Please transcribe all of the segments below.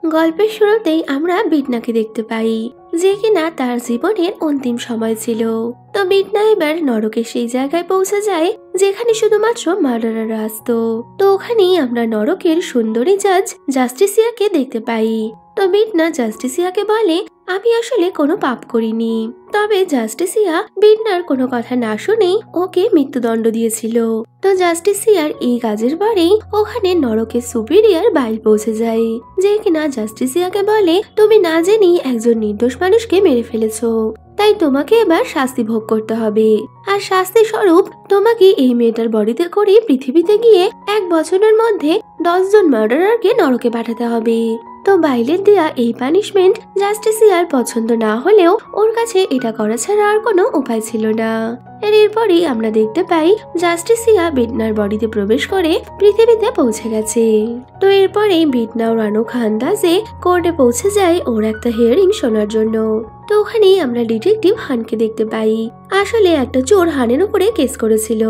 গল্পের শুরুতেই আমরা বিটনাকে দেখতে পাই, যে কিনা তার জীবনের অন্তিম সময় ছিল। তো বিটনা এবার নরকের সেই জায়গায় পৌঁছে যায় যেখানে শুধুমাত্র মার্ডাররা আসতো। তো ওখানেই আমরা নরকের সুন্দরী জাজ জাস্টিসিয়াকে দেখতে পাই। তো বিটনা জাস্টিসিয়াকে বলে, আমি আসলে কোনো পাপ করিনি। তবে জাস্টিসিয়া বিটনার কোনো কথা না শুনেই ওকে মৃত্যুদণ্ড দিয়েছিল। তো জাস্টিসিয়ার এই কাজের পরেই ওখানে নরকের সুপিরিয়র বাইল পৌঁছে যায়, যে কিনা জাস্টিসিয়াকে বলে, তুমি না জেনেই একজন নির্দোষ মানুষকে মেরে ফেলেছো, তাই তোমাকে এবার শাস্তি ভোগ করতে হবে। আর শাস্তি স্বরূপ তোমাকে এই মেয়েটার বডিতে করে পৃথিবীতে গিয়ে 1 বছরের মধ্যে 10 জন মার্ডারারকে নরকে পাঠাতে হবে। তো বাইলের দেয়া এই পানিশমেন্ট জাস্টিসিয়ার পছন্দ না হলেও ওর কাছে এটা করা ছাড়া আর কোনো উপায় ছিল না। এরপরই আমরা দেখতে পাই জাস্টিসিয়া বিটনার বডিতে প্রবেশ করে পৃথিবীতে পৌঁছে গেছে। তো এরপরে বিটনা ও রানু খানদাজে কোর্টে পৌঁছে যায় ওর একটা হিয়ারিং শোনার জন্য। তো ওখানেই আমরা ডিটেকটিভ হানকে দেখতে পাই। আসলে একটা চোর হানের উপরে কেস করেছিল,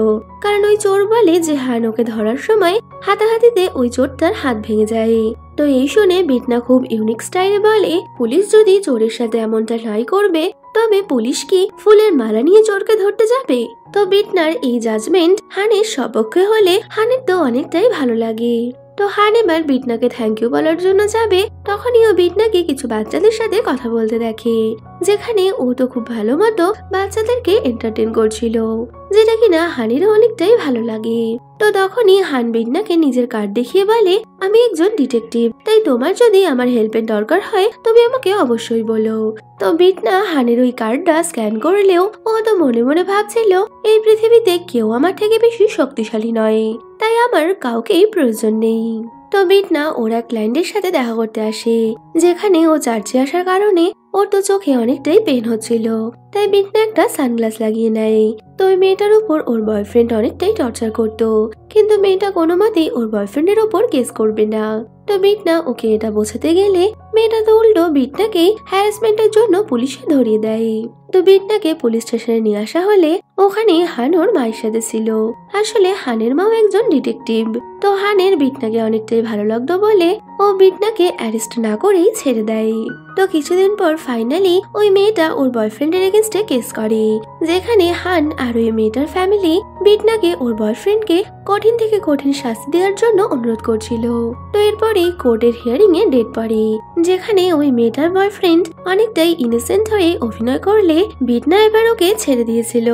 কারণ ওই চোর বলে যে হান ওকে ধরার সময় হাতাহাতিতে ওই চোরটার হাত ভেঙে যায়। তো এই শুনে বিটনা খুব ইউনিক স্টাইলে বলে, পুলিশ যদি চোরের সাথে এমনটা নাই করবে তবে পুলিশ কি ফুলের মালা নিয়ে চোরকে ধরতে যাবে? তো বিটনার এই জাজমেন্ট হানের সপক্ষে হলে হানের তো অনেকটাই ভালো লাগে। তো হান এবার বিটনাকে থ্যাংক ইউ বলার জন্য যাবে, তখনই ও বিটনাকে কিছু বাচ্চাদের সাথে কথা বলতে দেখে, যেখানে ও তো খুব ভালো মতো বাচ্চাদেরকে এন্টারটেইন করছিল, যেটা কিনা হানিরও অনেকটাই ভালো লাগে। তো তখনই হান বিটনাকে নিজের কার্ড দেখিয়ে বলে, আমি একজন ডিটেকটিভ, তাই তোমার যদি আমার হেল্পের দরকার হয় তুমি আমাকে অবশ্যই বলো। তো বিটনা হানের ওই কার্ডটা স্ক্যান করলেও ও তো মনে মনে ভাবছিল, এই পৃথিবীতে কেউ আমার থেকে বেশি শক্তিশালী নয়, তাই আমার কাউকেই প্রয়োজন নেই। তো বিটনা ওরা ক্লায়েন্টের সাথে দেখা করতে আসে, যেখানে ও চার্চে আসার কারণে ওর তো চোখে অনেকটাই পেন হচ্ছিল, তাই বিটনা একটা সানগ্লাস লাগিয়ে নেয়। তো ওই মেয়েটার উপর ওর বয়ফ্রেন্ড অনেকটাই টর্চার করতো, কিন্তু মেয়েটা কোনো মতেই ওর বয়ফ্রেন্ডের উপর কেস করবে না। তো বিটনা ওকে এটা বোঝাতে গেলে মেয়েটা তো উল্টো বিটনাকে হ্যারাসমেন্টের জন্য পুলিশে ধরিয়ে দেয়। তো বিটনাকে পুলিশ স্টেশনে নিয়ে আসা হলে ওখানে হান ওর মায়ের সাথে ছিল। আসলে হানের মাও একজন ডিটেকটিভ। তো হানের বিটনাকে অনেকটাই ভালো লাগতো বলে ও বিটনাকে অ্যারেস্ট না করেই ছেড়ে দেয়। তো কিছুদিন পর ফাইনালি ওই মেয়েটা ওর বয়ফ্রেন্ডের এগেনস্টে কেস করে, যেখানে হান আর ওই মেয়েটার ফ্যামিলি বিটনাকে ওর বয়ফ্রেন্ডকে কঠিন থেকে কঠিন শাস্তি দেওয়ার জন্য অনুরোধ করছিল। তো এরপরে কোর্টের হিয়ারিং এ ডেট পড়ে, যেখানে ওই মেয়েটার বয়ফ্রেন্ড অনেকটাই ইনোসেন্ট হয়ে অভিনয় করলে বিটনা এবার ওকে ছেড়ে দিয়েছিল।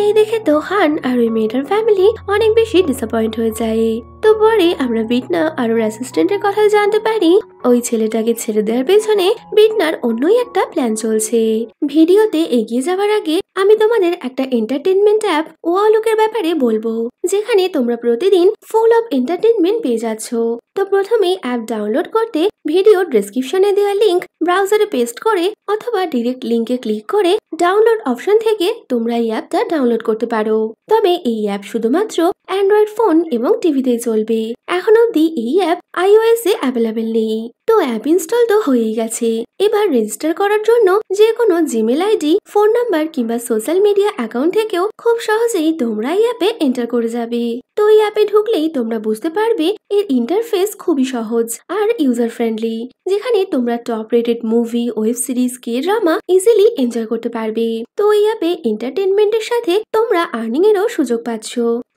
এই দেখে তো হান আর ওই মেয়েটার ফ্যামিলি অনেক বেশি ডিসঅ্যাপয়েন্ট হয়ে যায়। তো পরে আমরা বিটনা আর ওর অ্যাসিস্ট্যান্টের কথা জানতে পারি, ওই ছেলেটাকে ছেড়ে দেওয়ার পেছনে বিটনার অন্যই একটা প্ল্যান চলছে। ভিডিওতে এগিয়ে যাওয়ার আগে আমি তোমাদের একটা এন্টারটেনমেন্ট অ্যাপ ওয়ালুকের ব্যাপারে বলবো, যেখানে তোমরা প্রতিদিন ফুল অফ এন্টারটেনমেন্ট পেয়ে যাচ্ছ। তো প্রথমেই অ্যাপ ডাউনলোড করতে ভিডিও ডেসক্রিপশনে দেওয়া লিংক ব্রাউজারে পেস্ট করে অথবা ডিরেক্ট লিংকে ক্লিক করে ডাউনলোড অপশন থেকে তোমরা এই অ্যাপটা ডাউনলোড করতে পারো। তবে এই অ্যাপ শুধুমাত্র অ্যান্ড্রয়েড ফোন এবং টিভিতেই চলবে। এখন অবধি এই অ্যাপ iOS এ অ্যাভেলেবেল নেই। তো অ্যাপ ইনস্টল তো হয়েই গেছে, এবার রেজিস্টার করার জন্য যে কোনো জিমেল আইডি, ফোন নাম্বার কিংবা সোশ্যাল মিডিয়া অ্যাকাউন্ট থেকেও খুব সহজেই তোমরা এই অ্যাপে এন্টার করে যাবে। তো এই অ্যাপে ঢুকলেই তোমরা বুঝতে পারবে এর ইন্টারফেস খুবই সহজ আর ইউজার ফ্রেন্ডলি, যেখানে তোমরা top rated movie, web series, K drama easily enjoy করতে পারবে। তো এই অ্যাপে এন্টারটেনমেন্টের সাথে তোমরা আর্নিং এরও সুযোগ পাচ্ছ,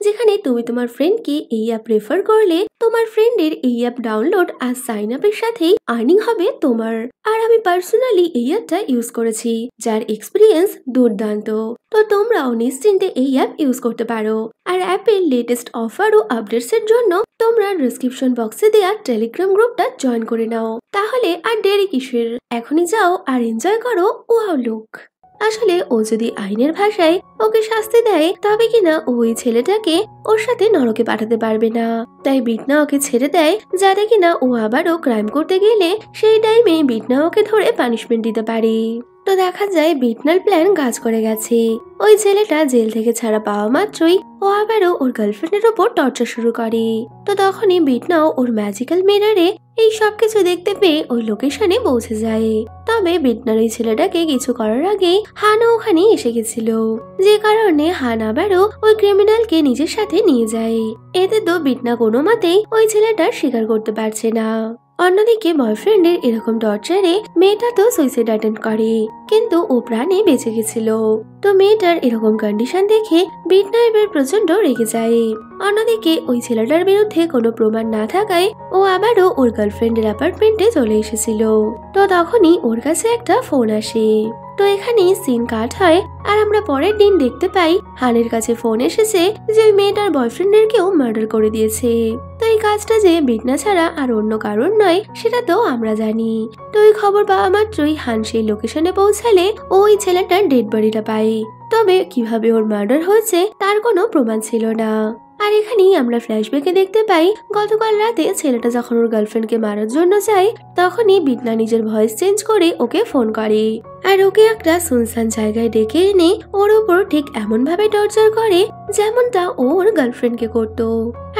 যেখানে তুমি তোমার ফ্রেন্ডকে এই অ্যাপ রেফার করলে তোমার ফ্রেন্ডের এই অ্যাপ ডাউনলোড আর সাইন আপের সাথেই আর্নিং হবে তোমার। আর আমি পার্সোনালি এই অ্যাপটা ইউজ করেছি, যার এক্সপিরিয়েন্স দুর্দান্ত। তো তোমরাও নিশ্চিন্তে এই অ্যাপ ইউজ করতে পারো। আর অ্যাপের লেটেস্ট অফার ও আপডেটস এর জন্য তোমরা ডেসক্রিপশন বক্সে দেওয়া টেলিগ্রাম গ্রুপটা জয়েন করে নাও। তাহলে আর দেরি কিসের, এখনই যাও আর এনজয় করো ওয়ালুক। আসলে ও যদি আইনের ভাষায় ওকে শাস্তি দেয় তবে কিনা ওই ছেলেটাকে ওর সাথে নরকে পাঠাতে পারবে না, তাই বিটনা ওকে ছেড়ে দেয়, যাতে কিনা ও আবারও ক্রাইম করতে গেলে সেই টাইমে বিটনা ওকে ধরে পানিশমেন্ট দিতে পারে। তো দেখা যায় বিটনার প্ল্যান কাজ করে গেছে। ওই ছেলেটা জেল থেকে ছাড়া পাওয়া মাত্রই ও আবারও ওর গার্লফ্রেন্ডের উপর টর্চার শুরু করে। তো তখনই বিটনাও ওর ম্যাজিক্যাল মিররে এই সবকিছু দেখতে পেয়ে ওই লোকেশনে পৌঁছে যায়। তবে বিটনার ওই ছেলেটাকে কিছু করার আগেই হানও ওখানে এসে গেছিল, যে কারণে হান আবারও ওই ক্রিমিনালকে নিজের সাথে নিয়ে যায়। এতে তো বিটনা কোনো মতেই ওই ছেলেটার স্বীকার করতে পারছে না। অন্যদিকে বয়ফ্রেন্ডের এরকম টর্চারে মেয়েটা তো সুইসাইড অ্যাটেম্প করে, কিন্তু ও প্রাণে বেঁচে গেছিল। তো মেয়েটার এরকম কন্ডিশন দেখে বিটনা এবার প্রচন্ড রেগে যায়। অন্যদিকে ওই ছেলেটার বিরুদ্ধে কোনো প্রমাণ না থাকায় ও আবারও ওর গার্লফ্রেন্ডের অ্যাপার্টমেন্টে চলে এসেছিল। তো তখনই ওর কাছে একটা ফোন আসে। তো এখানে সিন কাট হয় আর আমরা পরের দিন দেখতে পাই হানের কাছে ফোন এসেছে যে ওই মেয়েটার বয়ফ্রেন্ডের কেউ মার্ডার করে দিয়েছে। তো এই কাজটা যে বিটনা ছাড়া আর অন্য কারণ নয় সেটা তো আমরা জানি। তো ওই খবর পাওয়া মাত্রই হান সেই লোকেশনে পৌঁছালে ওই ছেলেটার ডেড বডিটা পায়। তবে কিভাবে ওর মার্ডার হয়েছে তার কোনো প্রমাণ ছিল না। আর এখানেই আমরা ফ্ল্যাশব্যাকে দেখতে পাই গতকাল রাতে ছেলেটা যখন ওর গার্লফ্রেন্ডকে মারার জন্য যায় তখনই বিটনা নিজের ভয়েস চেঞ্জ করে ওকে ফোন করে আর ওকে একটা সুনসান জায়গায় ডেকে এনে ওর উপর ঠিক এমন ভাবে টর্চার করে যেমনটা ও ওর গার্লফ্রেন্ডকে করতো।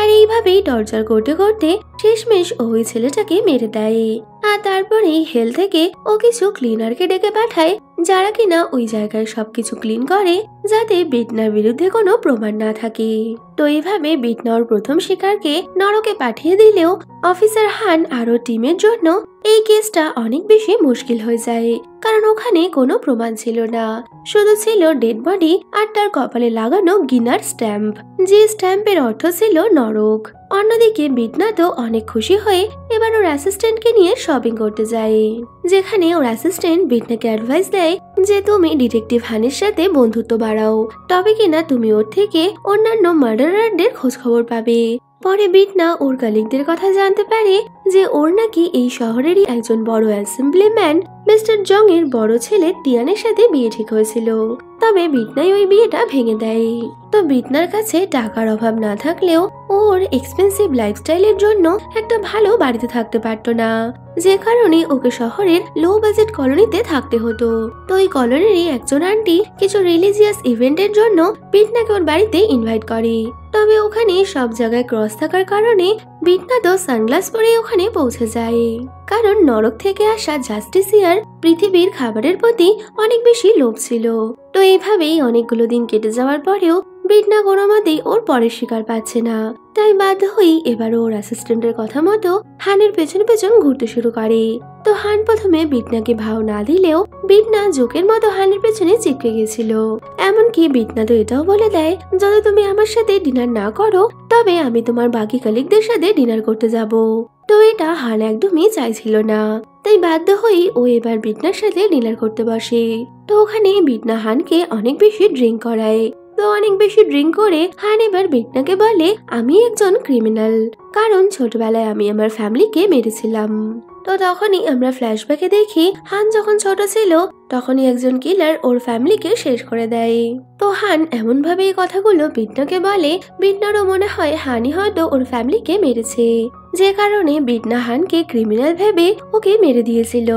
আর এইভাবেই টর্চার করতে করতে শেষমেশ ওই ছেলেটাকে মেরে দেয়। আর তারপরে হেল থেকে ও কিছু ক্লিনারকে ডেকে পাঠায় যারা কিনা ওই জায়গায় সবকিছু ক্লিন করে যাতে বিটনার বিরুদ্ধে কোনো প্রমাণ না থাকে। তো এইভাবে বিটনা ওর প্রথম শিকারকে নরকে পাঠিয়ে দিলেও অফিসার হান আর ওর টিমের জন্য এই কেসটা অনেক বেশি মুশকিল হয়ে যায়, কারণ ওখানে কোনো প্রমাণ ছিল না, শুধু ছিল ডেড বডি আর তার কপালে লাগানো গিনার স্ট্যাম্প, যে স্ট্যাম্পের অর্থ ছিল নরক। অন্যদিকে বিটনা তো অনেক খুশি হয়ে এবার ওর অ্যাসিস্ট্যান্টকে নিয়ে শপিং করতে যায়, যেখানে ওর অ্যাসিস্ট্যান্ট বিটনাকে অ্যাডভাইস দেয় যে তুমি ডিটেকটিভ হানের সাথে বন্ধুত্ব বাড়াও, তবে কিনা তুমি ওর থেকে অন্যান্য মার্ডারারদের খোঁজ খবর পাবে। পরে বিটনা ওর কালিগদের কথা জানতে পারে যে ওর নাকি এই শহরেরই একজন বড় অ্যাসেম্বলিম্যান মিস্টার জং এর বড় ছেলে তিয়ানের সাথে বিয়ে ঠিক হয়েছিল। তবে বিটনাই ওই বিয়েটা ভেঙে দেয়। তো বিটনার কাছে টাকার অভাব না থাকলেও ওর এক্সপেন্সিভ লাইফস্টাইলের জন্য একটা ভালো বাড়িতে থাকতে পারতো না, যে কারণে ওকে শহরের লো বাজেট কলোনিতে থাকতে হতো। তো ওই কলোনিরই একজন আন্টি কিছু রিলিজিয়াস ইভেন্টের জন্য বিটনাকে ওর বাড়িতে ইনভাইট করে। তবে ওখানে সব জায়গায় ক্রস থাকার কারণে বিটনা তো সানগ্লাস পরে ওখানে পৌঁছে যায়, কারণ নরক থেকে আসা জাস্টিসিয়ার পৃথিবীর খাবারের প্রতি অনেক বেশি লোভ ছিল। তো এইভাবেই অনেকগুলো দিন কেটে যাওয়ার পরেও বিটনা কোনো মতেই ওর পরের শিকার পাচ্ছে না, তাই বাধ্য হয়েই এবার ওর অ্যাসিস্ট্যান্টের কথা মতো হানের পেছন পেছন ঘুরতে শুরু করে। তো হান প্রথমে বিটনাকে ভাও না দিলেও বিটনা জোকের মতো হানের পেছনে চিপকে গেছিল। এমনকি বিটনা তো এটাও বলে দেয় যদি তুমি আমার সাথে ডিনার না করো তবে আমি তোমার বাকি কলিগদের সাথে ডিনার করতে যাব। তো এটা হান একদমই চাইছিল না, তাই বাধ্য হয়েই ও এবার বিটনার সাথে ডিনার করতে বসে। তো ওখানে বিটনা হানকে অনেক বেশি ড্রিঙ্ক করায়। তো অনেক বেশি ড্রিঙ্ক করে হান এবার বিটনাকে বলে আমি একজন ক্রিমিনাল, কারণ ছোটবেলায় আমি আমার ফ্যামিলিকে মেরেছিলাম। তো তখনই আমরা ফ্ল্যাশব্যাকে দেখি হান যখন ছোট ছিল তখনই একজন কিলার ওর ফ্যামিলিকে শেষ করে দেয়। তো হান এমন ভাবে এই কথাগুলো বিটনাকে বলে বিটনারও মনে হয় হানি হয়তো ওর ফ্যামিলিকে মেরেছে, যে কারণে বিটনা হানকে ক্রিমিনাল ভেবে ওকে মেরে দিয়েছিল।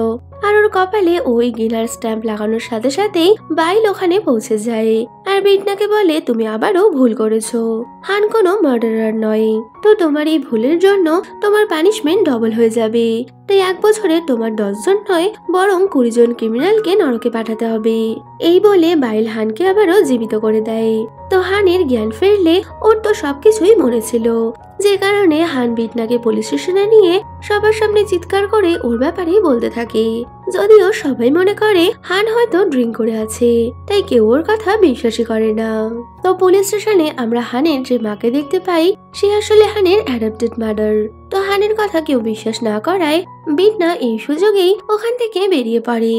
আর ওর কপালে ওই গিনার স্ট্যাম্প লাগানোর সাথে সাথেই বাইল ওখানে পৌঁছে যায় আর বিটনাকে বলে তুমি আবারও ভুল করেছো, হান কোনো মার্ডারার নয়। তো তোমার এই ভুলের জন্য তোমার পানিশমেন্ট ডবল হয়ে যাবে, তাই 1 বছরে তোমার 10 জন নয় বরং 20 জন ক্রিমিনালকে নরকে পাঠাতে হবে। এই বলে বাইল হানকে আবারও জীবিত করে দেয়। তো হানের জ্ঞান ফিরলে ওর তো সবকিছুই মনে ছিল, যে কারণে হান বিটনাকে পুলিশ স্টেশনে নিয়ে সবার সামনে চিৎকার করে ওর ব্যাপারে বলতে থাকে। যদিও সবাই মনে করে হান হয়তো ড্রিঙ্ক করে আছে, তাই কেউ ওর কথা বিশ্বাসই করে না। তো পুলিশ স্টেশনে আমরা হানের যে মাকে দেখতে পাই সে আসলে হানের অ্যাডাপ্টেড মাদার। তো হানের কথা কেউ বিশ্বাস না করায় বিটনা এই সুযোগেই ওখান থেকে বেরিয়ে পড়ে।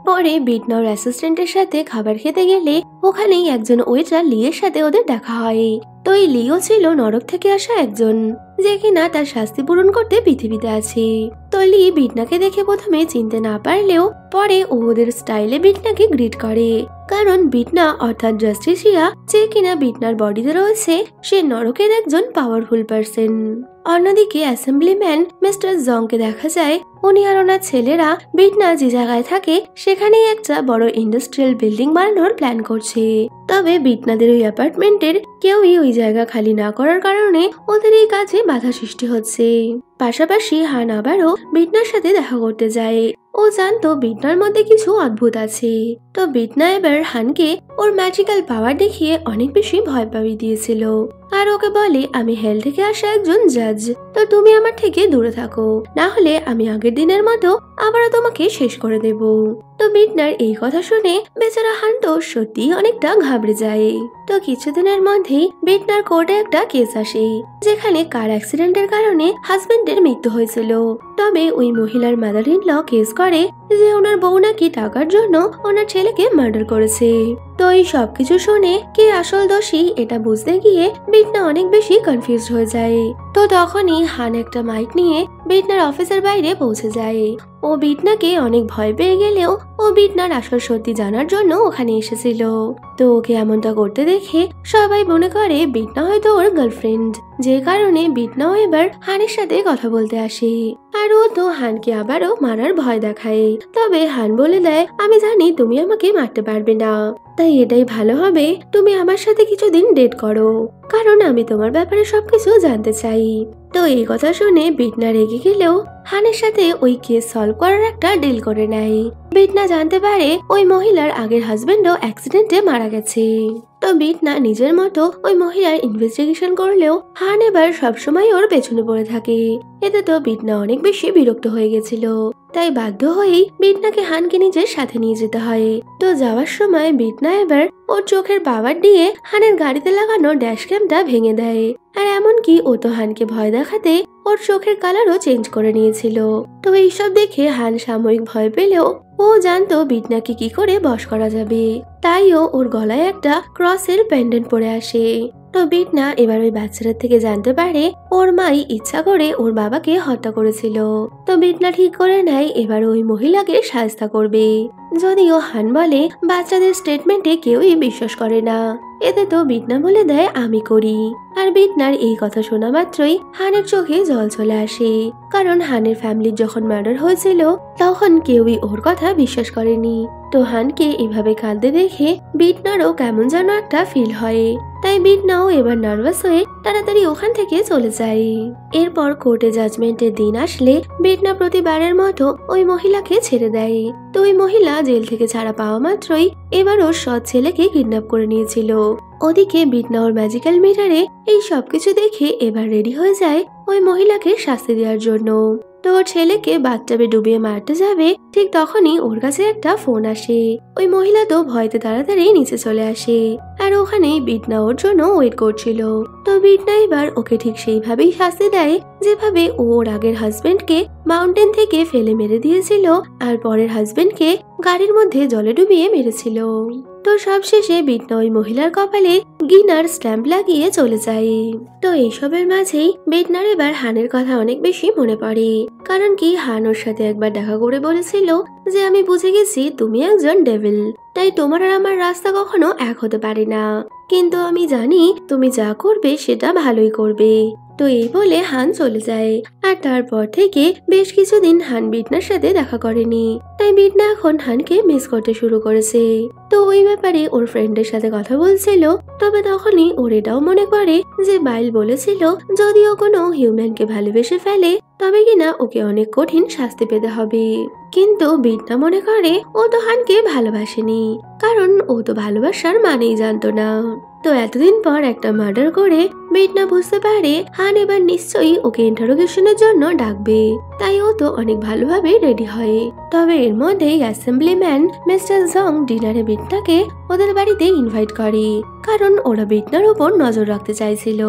পরে বিটনা ওর অ্যাসিস্ট্যান্টের সাথে খাবার খেতে গেলে ওখানেই একজন ওয়েটার লিয়ের সাথে ওদের দেখা হয়। তো এই লিও ছিল নরক থেকে আসা একজন, যে কিনা তার শাস্তি পূরণ করতে পৃথিবীতে আছে। তো লি বিটনাকে দেখে প্রথমে চিনতে না পারলেও পরে ওদের স্টাইলে বিটনাকে গ্রিট করে, কারণ বিটনা অর্থাৎ জাস্টিসিয়া যে কিনা বিটনার বডিতে রয়েছে সে নরকের একজন পাওয়ারফুল পার্সন। অন্যদিকে অ্যাসেম্বলিম্যান মিস্টার জংকে দেখা যায় উনি আর ওনার ছেলেরা বিটনা যে জায়গায় থাকে সেখানেই একটা বড় ইন্ডাস্ট্রিয়াল বিল্ডিং বানানোর প্ল্যান করছে। তবে বিটনাদের ওই অ্যাপার্টমেন্টের কেউই ওই জায়গা খালি না করার কারণে ওদের এই কাজে বাধা সৃষ্টি হচ্ছে। পাশাপাশি হান আবারও বিটনার সাথে দেখা করতে যায়। ও জানতো বিটনার মধ্যে কিছু অদ্ভুত আছে। তো বিটনা এবার হানকে ওর ম্যাজিক্যাল পাওয়ার দেখিয়ে অনেক বেশি ভয় পাইয়ে দিয়েছিল, আর ওকে বলে আমি হেল থেকে আসা একজন জাজ, তো তুমি আমার থেকে দূরে থাকো, না হলে আমি আগের দিনের মতো আবারও তোমাকে শেষ করে দেব। তো বিটনার এই কথা শুনে বেচারা হান তো সত্যি অনেকটা ঘাবড়ে যায়। তো কিছুদিনের মধ্যেই বিটনার কোর্টে একটা কেস আসে, যেখানে কার অ্যাক্সিডেন্টের কারণে হাজবেন্ডের মৃত্যু হয়েছিল। তবে ওই মহিলার মাদার ইন ল কেস করে যে ওনার বউ নাকি টাকার জন্য ওনার ছেলেকে মার্ডার করেছে। তো এই সবকিছু শুনে কে আসল দোষী এটা বুঝতে গিয়ে বিটনা অনেক বেশি কনফিউজ হয়ে যায়। তো তখনই হান একটা মাইক নিয়ে বিটনার অফিসের বাইরে পৌঁছে যায়। ও বিটনাকে অনেক ভয় পেয়ে গেলেও ও বিটনার আসল সত্যি জানার জন্য ওখানে এসেছিল। তো ওকে এমনটা করতে দেখে সবাই মনে করে বিটনা হয়তো ওর গার্লফ্রেন্ড, যে কারণে বিটনাও এবার হানের সাথে কথা বলতে আসে। আর ও তো হানকে আবারও মারার ভয় দেখায়। তবে হান বলে দেয় আমি জানি তুমি আমাকে মারতে পারবে না, তাই এটাই ভালো হবে তুমি আমার সাথে কিছুদিন ডেট করো, কারণ আমি তোমার ব্যাপারে সবকিছু জানতে চাই। তো এই কথা শুনে বিটনা রেগে গেলেও হানের সাথে ওই কেস সলভ করার একটা ডিল করে নেয়। বিটনা জানতে পারে ওই মহিলার আগের হাজবেন্ডও অ্যাক্সিডেন্টে মারা গেছে। তো বিটনা নিজের মতো ওই মহিলার ইনভেস্টিগেশন করলেও হান এবার সবসময় ওর পেছনে পড়ে থাকে। এতে তো বিটনা অনেক বেশি বিরক্ত হয়ে গেছিল, তাই বাধ্য হয়েই বিটনাকে হানকে নিজের সাথে নিয়ে যেতে হয়। তো যাওয়ার সময় বিটনা এবার ওর চোখের পাওয়ার দিয়ে হানের গাড়িতে লাগানো ড্যাশ ক্যামটা ভেঙে দেয়। আর এমনকি ও তো হানকে ভয় দেখাতে ওর চোখের কালারও চেঞ্জ করে নিয়েছিল। তো এইসব দেখে হান সাময়িক ভয় পেলেও ও জানতো বিটনাকে কি করে বশ করা যাবে, তাইও ওর গলায় একটা ক্রসের পেন্ডেন্ট পরে আসে। তো বিটনা এবার ওই বাচ্চাটার থেকে জানতে পারে ওর মাই ইচ্ছা করে ওর বাবাকে হত্যা করেছিল। তো বিটনা ঠিক করে নেয় এবার ওই মহিলাকে শায়েস্তা করবে। যদিও হান বলে বাচ্চাদের স্টেটমেন্টে কেউই বিশ্বাস করে না, এতে তো বিটনা বলে দেয় আমি করি। আর বিটনার এই কথা শোনা মাত্রই হানের চোখে জল চলে আসে, কারণ হানের ফ্যামিলির যখন মার্ডার হয়েছিল তখন কেউই ওর কথা বিশ্বাস করেনি। তো হানকে এভাবে কাঁদতে দেখে বিটনারও কেমন যেন একটা ফিল হয়, তাই বিটনাও এবার নার্ভাস হয়ে তাড়াতাড়ি ওখান থেকে চলে যায়। এরপর কোর্টে জাজমেন্টের দিন আসলে বিটনা প্রতিবারের মতো ওই মহিলাকে ছেড়ে দেয়। তো ওই মহিলা জেল থেকে ছাড়া পাওয়া মাত্রই এবার ওর সৎ ছেলেকে কিডন্যাপ করে নিয়েছিল। ওদিকে বিটনা ওর ম্যাজিক্যাল মিরারে এই সবকিছু দেখে এবার রেডি হয়ে যায় ওই মহিলাকে শাস্তি দেওয়ার জন্য। তো ওর ছেলেকে বাথটাবে ডুবিয়ে মারতে যাবে, ঠিক তখনই ওর কাছে একটা ফোন আসে। ওই মহিলা তো ভয়তে তাড়াতাড়ি নিচে চলে আসে, আর ওখানেই বিটনা ওর জন্য ওয়েট করছিল। তো বিটনা এবার ওকে ঠিক সেইভাবেই শাস্তি দেয় যেভাবে ওর আগের হাজবেন্ডকে মাউন্টেন থেকে ফেলে মেরে দিয়েছিল, আর পরের হাজবেন্ডকে গাড়ির মধ্যে জলে ডুবিয়ে মেরেছিল। তো সবশেষে বিটনা ওই মহিলার কপালে গিনার স্ট্যাম্প লাগিয়ে চলে যায়। তো এইসবের মাঝেই বিটনার এবার হানের কথা অনেক বেশি মনে পড়ে, কারণ কি হান ওর সাথে একবার দেখা করে বলেছিল যে আমি বুঝে গেছি তুমি একজন ডেভিল, তাই তোমার আর আমার রাস্তা কখনো এক হতে পারে না, কিন্তু আমি জানি তুমি যা করবে সেটা ভালোই করবে। তো এই বলে হান চলে যায়। আর তারপর থেকে বেশ কিছুদিন হান বিটনার সাথে দেখা করেনি, তাই বিটনা এখন হানকে মিস করতে শুরু করেছে। তো ওই ব্যাপারে ওর ফ্রেন্ডের সাথে কথা বলছিল, তবে তখনই ওর এটাও মনে করে যে বাইল বলেছিল যদি ও কোনো হিউম্যানকে ভালোবেসে ফেলে তবে কিনা ওকে অনেক কঠিন শাস্তি পেতে হবে। কিন্তু বিটনা মনে করে ও তো হানকে ভালোবাসেনি, কারণ ও তো ভালোবাসার মানেই জানতো না। তো এতদিন পর একটা মার্ডার করে বিটনা বুঝতে পারে হান এবার নিশ্চয়ই ওকে ইন্টারোগেশনের জন্য ডাকবে, তাই ও তো অনেক ভালোভাবে রেডি হয়। তবে এর মধ্যেই অ্যাসেম্বলিম্যান মিস্টার জং ডিনারে বিটনাকে ওদের বাড়িতে ইনভাইট করে, কারণ ওরা বিটনার উপর নজর রাখতে চাইছিল।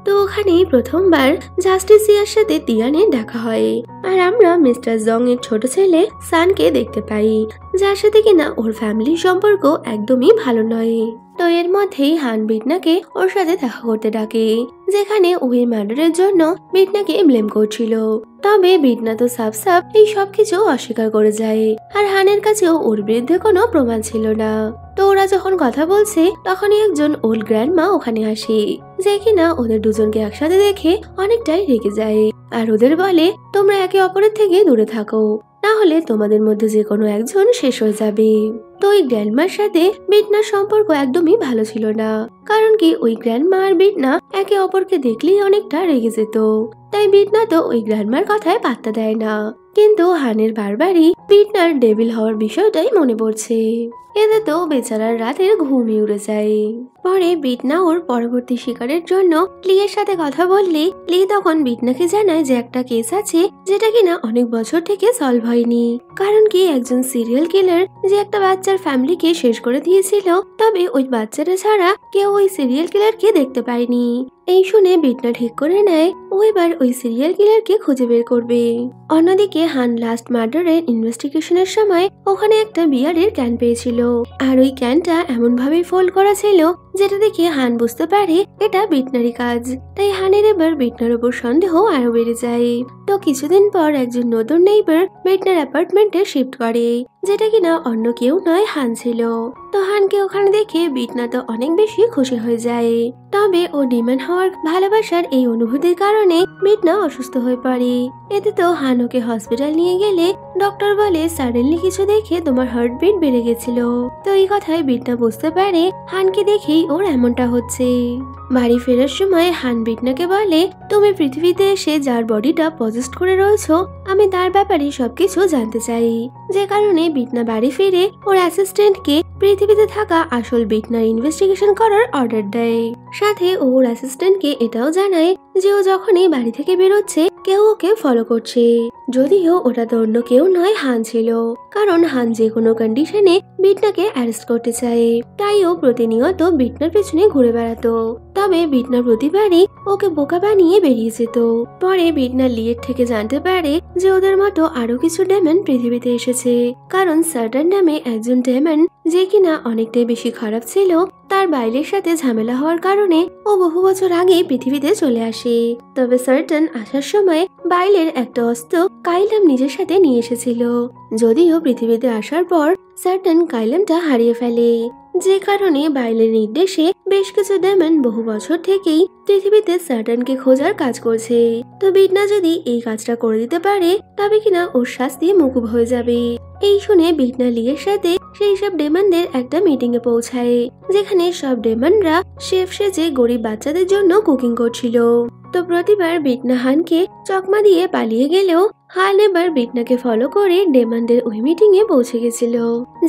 তো ওখানে প্রথমবার জাস্টিসিয়ার সাথে তিয়ানের দেখা হয়, আর আমরা মিস্টার জং এর ছোট ছেলে সানকে দেখতে পাই, যার সাথে কিনা ওর ফ্যামিলির সম্পর্ক একদমই ভালো নয়। তো এর মধ্যেই হান বিটনাকে ওর সাথে দেখা করতে ডাকে, যেখানে ওই মার্ডারের জন্য বিটনাকে ব্লেম করছিল। তবে বিটনা তো সাফ সাফ এই সবকিছু অস্বীকার করে যায়, আর হানের কাছেও ওর বিরুদ্ধে কোনো প্রমাণ ছিল না। তো ওরা যখন কথা বলছে তখনই একজন ওল্ড গ্র্যান্ডমা ওখানে আসে, যে কিনা ওদের দুজনকে একসাথে দেখে অনেকটাই রেগে যায়, আর ওদের বলে তোমরা একে অপরের থেকে দূরে থাকো, না হলে তোমাদের মধ্যে যে কোনো একজন শেষ হয়ে যাবে। তো ওই গ্র্যান্ডমার সাথে বিটনার সম্পর্ক একদমই ভালো ছিল না, কারণ কি ওই গ্র্যান্ডমা আর বিটনা একে অপরকে দেখলেই অনেকটা রেগে যেত। তাই বিটনা তো ওই গ্র্যান্ডমার কথায় পাত্তা দেয় না, কিন্তু হানের বারবারই বিটনার ডেভিল হওয়ার বিষয়টাই মনে পড়ছে। এতে তো বেচারার রাতের ঘুমই উড়ে যায়। পরে বিটনা ওর পরবর্তী শিকারের জন্য লিয়ের সাথে কথা বললে লি তখন বিটনাকে জানায় যে একটা কেস আছে যেটা কিনা অনেক বছর থেকে সলভ হয়নি, কারণ কি একজন সিরিয়াল কিলার যে একটা বাচ্চার ফ্যামিলিকে শেষ করে দিয়েছিল, তবে ওই বাচ্চাটা ছাড়া কেউ ওই সিরিয়াল কিলারকে দেখতে পায়নি। এই শুনে বিটনা ঠিক করে নেয় ও এবার ওই সিরিয়াল কিলারকে খুঁজে বের করবে। অন্যদিকে হান লাস্ট মার্ডারের ইনভেস্টিগেশনের সময় ওখানে একটা বিয়ারের ক্যান পেয়েছিল, আর ওই ক্যানটা এমন ভাবে ফোল্ড করা ছিল যেটা দেখে হান বুঝতে পারে এটা বিটনারই কাজ। তাই হানের এবার বিটনার উপর সন্দেহ আরো বেড়ে যায়। তো কিছুদিন পর একজন নতুন নেইবার বিটনার অ্যাপার্টমেন্টে শিফট করে, যেটা কিনা অন্য কেউ নয় হান ছিল। তো হানকে ওখানে দেখে বিটনা তো অনেক বেশি খুশি হয়ে যায়। তবে ও ডিম্যান হওয়ার ভালোবাসার এই অনুভূতির কারণে বিটনা অসুস্থ হয়ে পড়ে। এতে তো হান ওকে হসপিটাল নিয়ে গেলে ডক্টর বলে সাডেনলি কিছু দেখে তোমার হার্টবিট বেড়ে গেছিল। তো এই কথায় বিটনা বুঝতে পারে হানকে দেখেই ওর এমনটা হচ্ছে। বাড়ি ফেরার সময় হান বিটনাকে বলে তুমি পৃথিবীতে এসে যার বডিটা পজেস্ট করে রয়েছো আমি তার ব্যাপারে সবকিছু জানতে চাই। যে কারণে বিটনা বাড়ি ফিরে ওর অ্যাসিস্ট্যান্টকে পৃথিবীতে থাকা আসল বিটনার ইনভেস্টিগেশন করার অর্ডার দেয়। সাথে ওর অ্যাসিস্ট্যান্টকে এটাও জানায় যে ও যখনই বাড়ি থেকে বেরোচ্ছে কেউ ওকে ফলো করছে, যদিও ওটা তো অন্য কেউ নয় হান ছিল, কারণ হান যে কোনো কন্ডিশনে বিটনাকে অ্যারেস্ট করতে চায়। তাই ও প্রতিনিয়ত বিটনার পেছনে ঘুরে বেড়াতো। তবে বিটনা প্রতিবারই ওকে বোকা বানিয়ে বেরিয়ে যেত। পরে বিটনা লিয়ের থেকে জানতে পারে যে ওদের মতো আরো কিছু ডেমন পৃথিবীতে এসেছে, কারণ সার্টান নামে একজন ডেমন যে কিনা অনেকটাই বেশি খারাপ ছিল, তার বাইলের সাথে ঝামেলা হওয়ার কারণে ও বহু বছর আগে পৃথিবীতে চলে আসে। তবে সার্টান আসার সময় বাইলের একটা অস্ত্র কাইলাম নিজের সাথে নিয়ে এসেছিল, যদিও পৃথিবীতে আসার পর সার্টান কাইলামটা হারিয়ে ফেলে। যে কারণে বাইলের নির্দেশে বেশ কিছু ডেমন বহু বছর থেকেই পৃথিবীতে সার্টানকে খোঁজার কাজ করছে। তো বিটনা যদি এই কাজটা করে দিতে পারে তবে কিনা ওর শাস্তি মুকুব হয়ে যাবে। এই শুনে বিটনা লিয়ের সাথে সেই সব ডেমনদের একটা মিটিং এ পৌঁছায়, যেখানে সব ডেমনরা শেফ সেজে গরিব বাচ্চাদের জন্য কুকিং করছিল। তো প্রতিবার বিটনা হানকে চকমা দিয়ে পালিয়ে গেলেও হান এবার বিটনাকে ফলো করে ডেমনদের ওই মিটিং এ পৌঁছে গেছিল,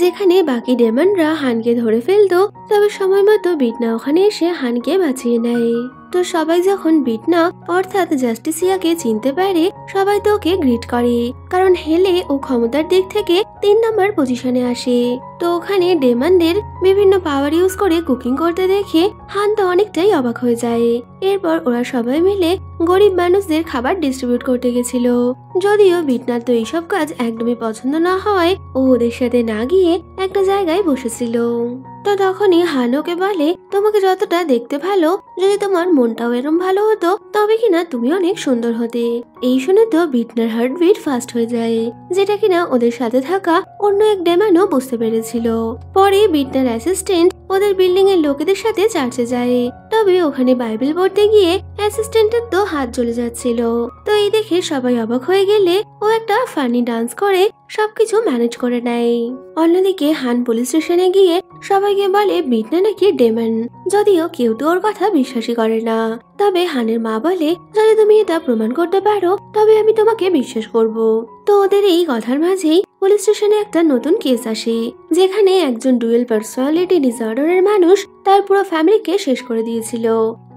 যেখানে বাকি ডেমনরা হানকে ধরে ফেলতো। তবে সময় মতো বিটনা ওখানে এসে হানকে বাঁচিয়ে নেয়। তো সবাই যখন বিটনা অর্থাৎ জাস্টিসিয়াকে চিনতে পারে সবাই তো ওকে গ্রিট করে, কারণ হেলে ও ক্ষমতার দিক থেকে 3 নম্বর পজিশনে আসে। তো ওখানে ডেমনদের বিভিন্ন পাওয়ার ইউজ করে কুকিং করতে দেখে হান তো অনেকটাই অবাক হয়ে যায়। এরপর ওরা সবাই মিলে গরিব মানুষদের খাবার ডিস্ট্রিবিউট করতে গেছিল, যদিও বিটনার তো এইসব কাজ একদমই পছন্দ না হওয়ায় ও ওদের সাথে না গিয়ে একটা জায়গায় বসেছিল। তো তখনই হানোকে বলে তোমাকে যতটা দেখতে ভালো, যদি তোমার মনটাও এরম ভালো হতো তবে কিনা তুমি অনেক সুন্দর হতে। এই শুনে তো বিটনার হার্টবিট ফাস্ট হয়ে যায়, যেটা কিনা ওদের সাথে থাকা অন্য এক ডেমানও বুঝতে পেরেছিল। পরে বিটনার অ্যাসিস্ট্যান্ট ওদের বিল্ডিং এর লোকেদের সাথে চার্চে যায়, তবে ওখানে বাইবেল পড়তে গিয়ে অ্যাসিস্ট্যান্টের তো হাত জ্বলে যাচ্ছিল। তো এই দেখে সবাই অবাক হয়ে গেলে ও একটা ফানি ডান্স করে সবকিছু ম্যানেজ করে নেয়। অন্যদিকে হান পুলিশ স্টেশনে গিয়ে সবাইকে বলে বিটনা নাকি ডেমন, যদিও কেউ তো ওর কথা বিশ্বাসই করে না। তবে হানের মা বলে যদি তুমি এটা প্রমাণ করতে পারো তবে আমি তোমাকে বিশ্বাস করব। তো ওদের এই কথার মাঝেই পুলিশ স্টেশনে একটা নতুন কেস আসে, যেখানে একজন ডুয়েল পার্সোনালিটি ডিসঅর্ডারের মানুষ তার পুরো ফ্যামিলিকে শেষ করে দিয়েছিল,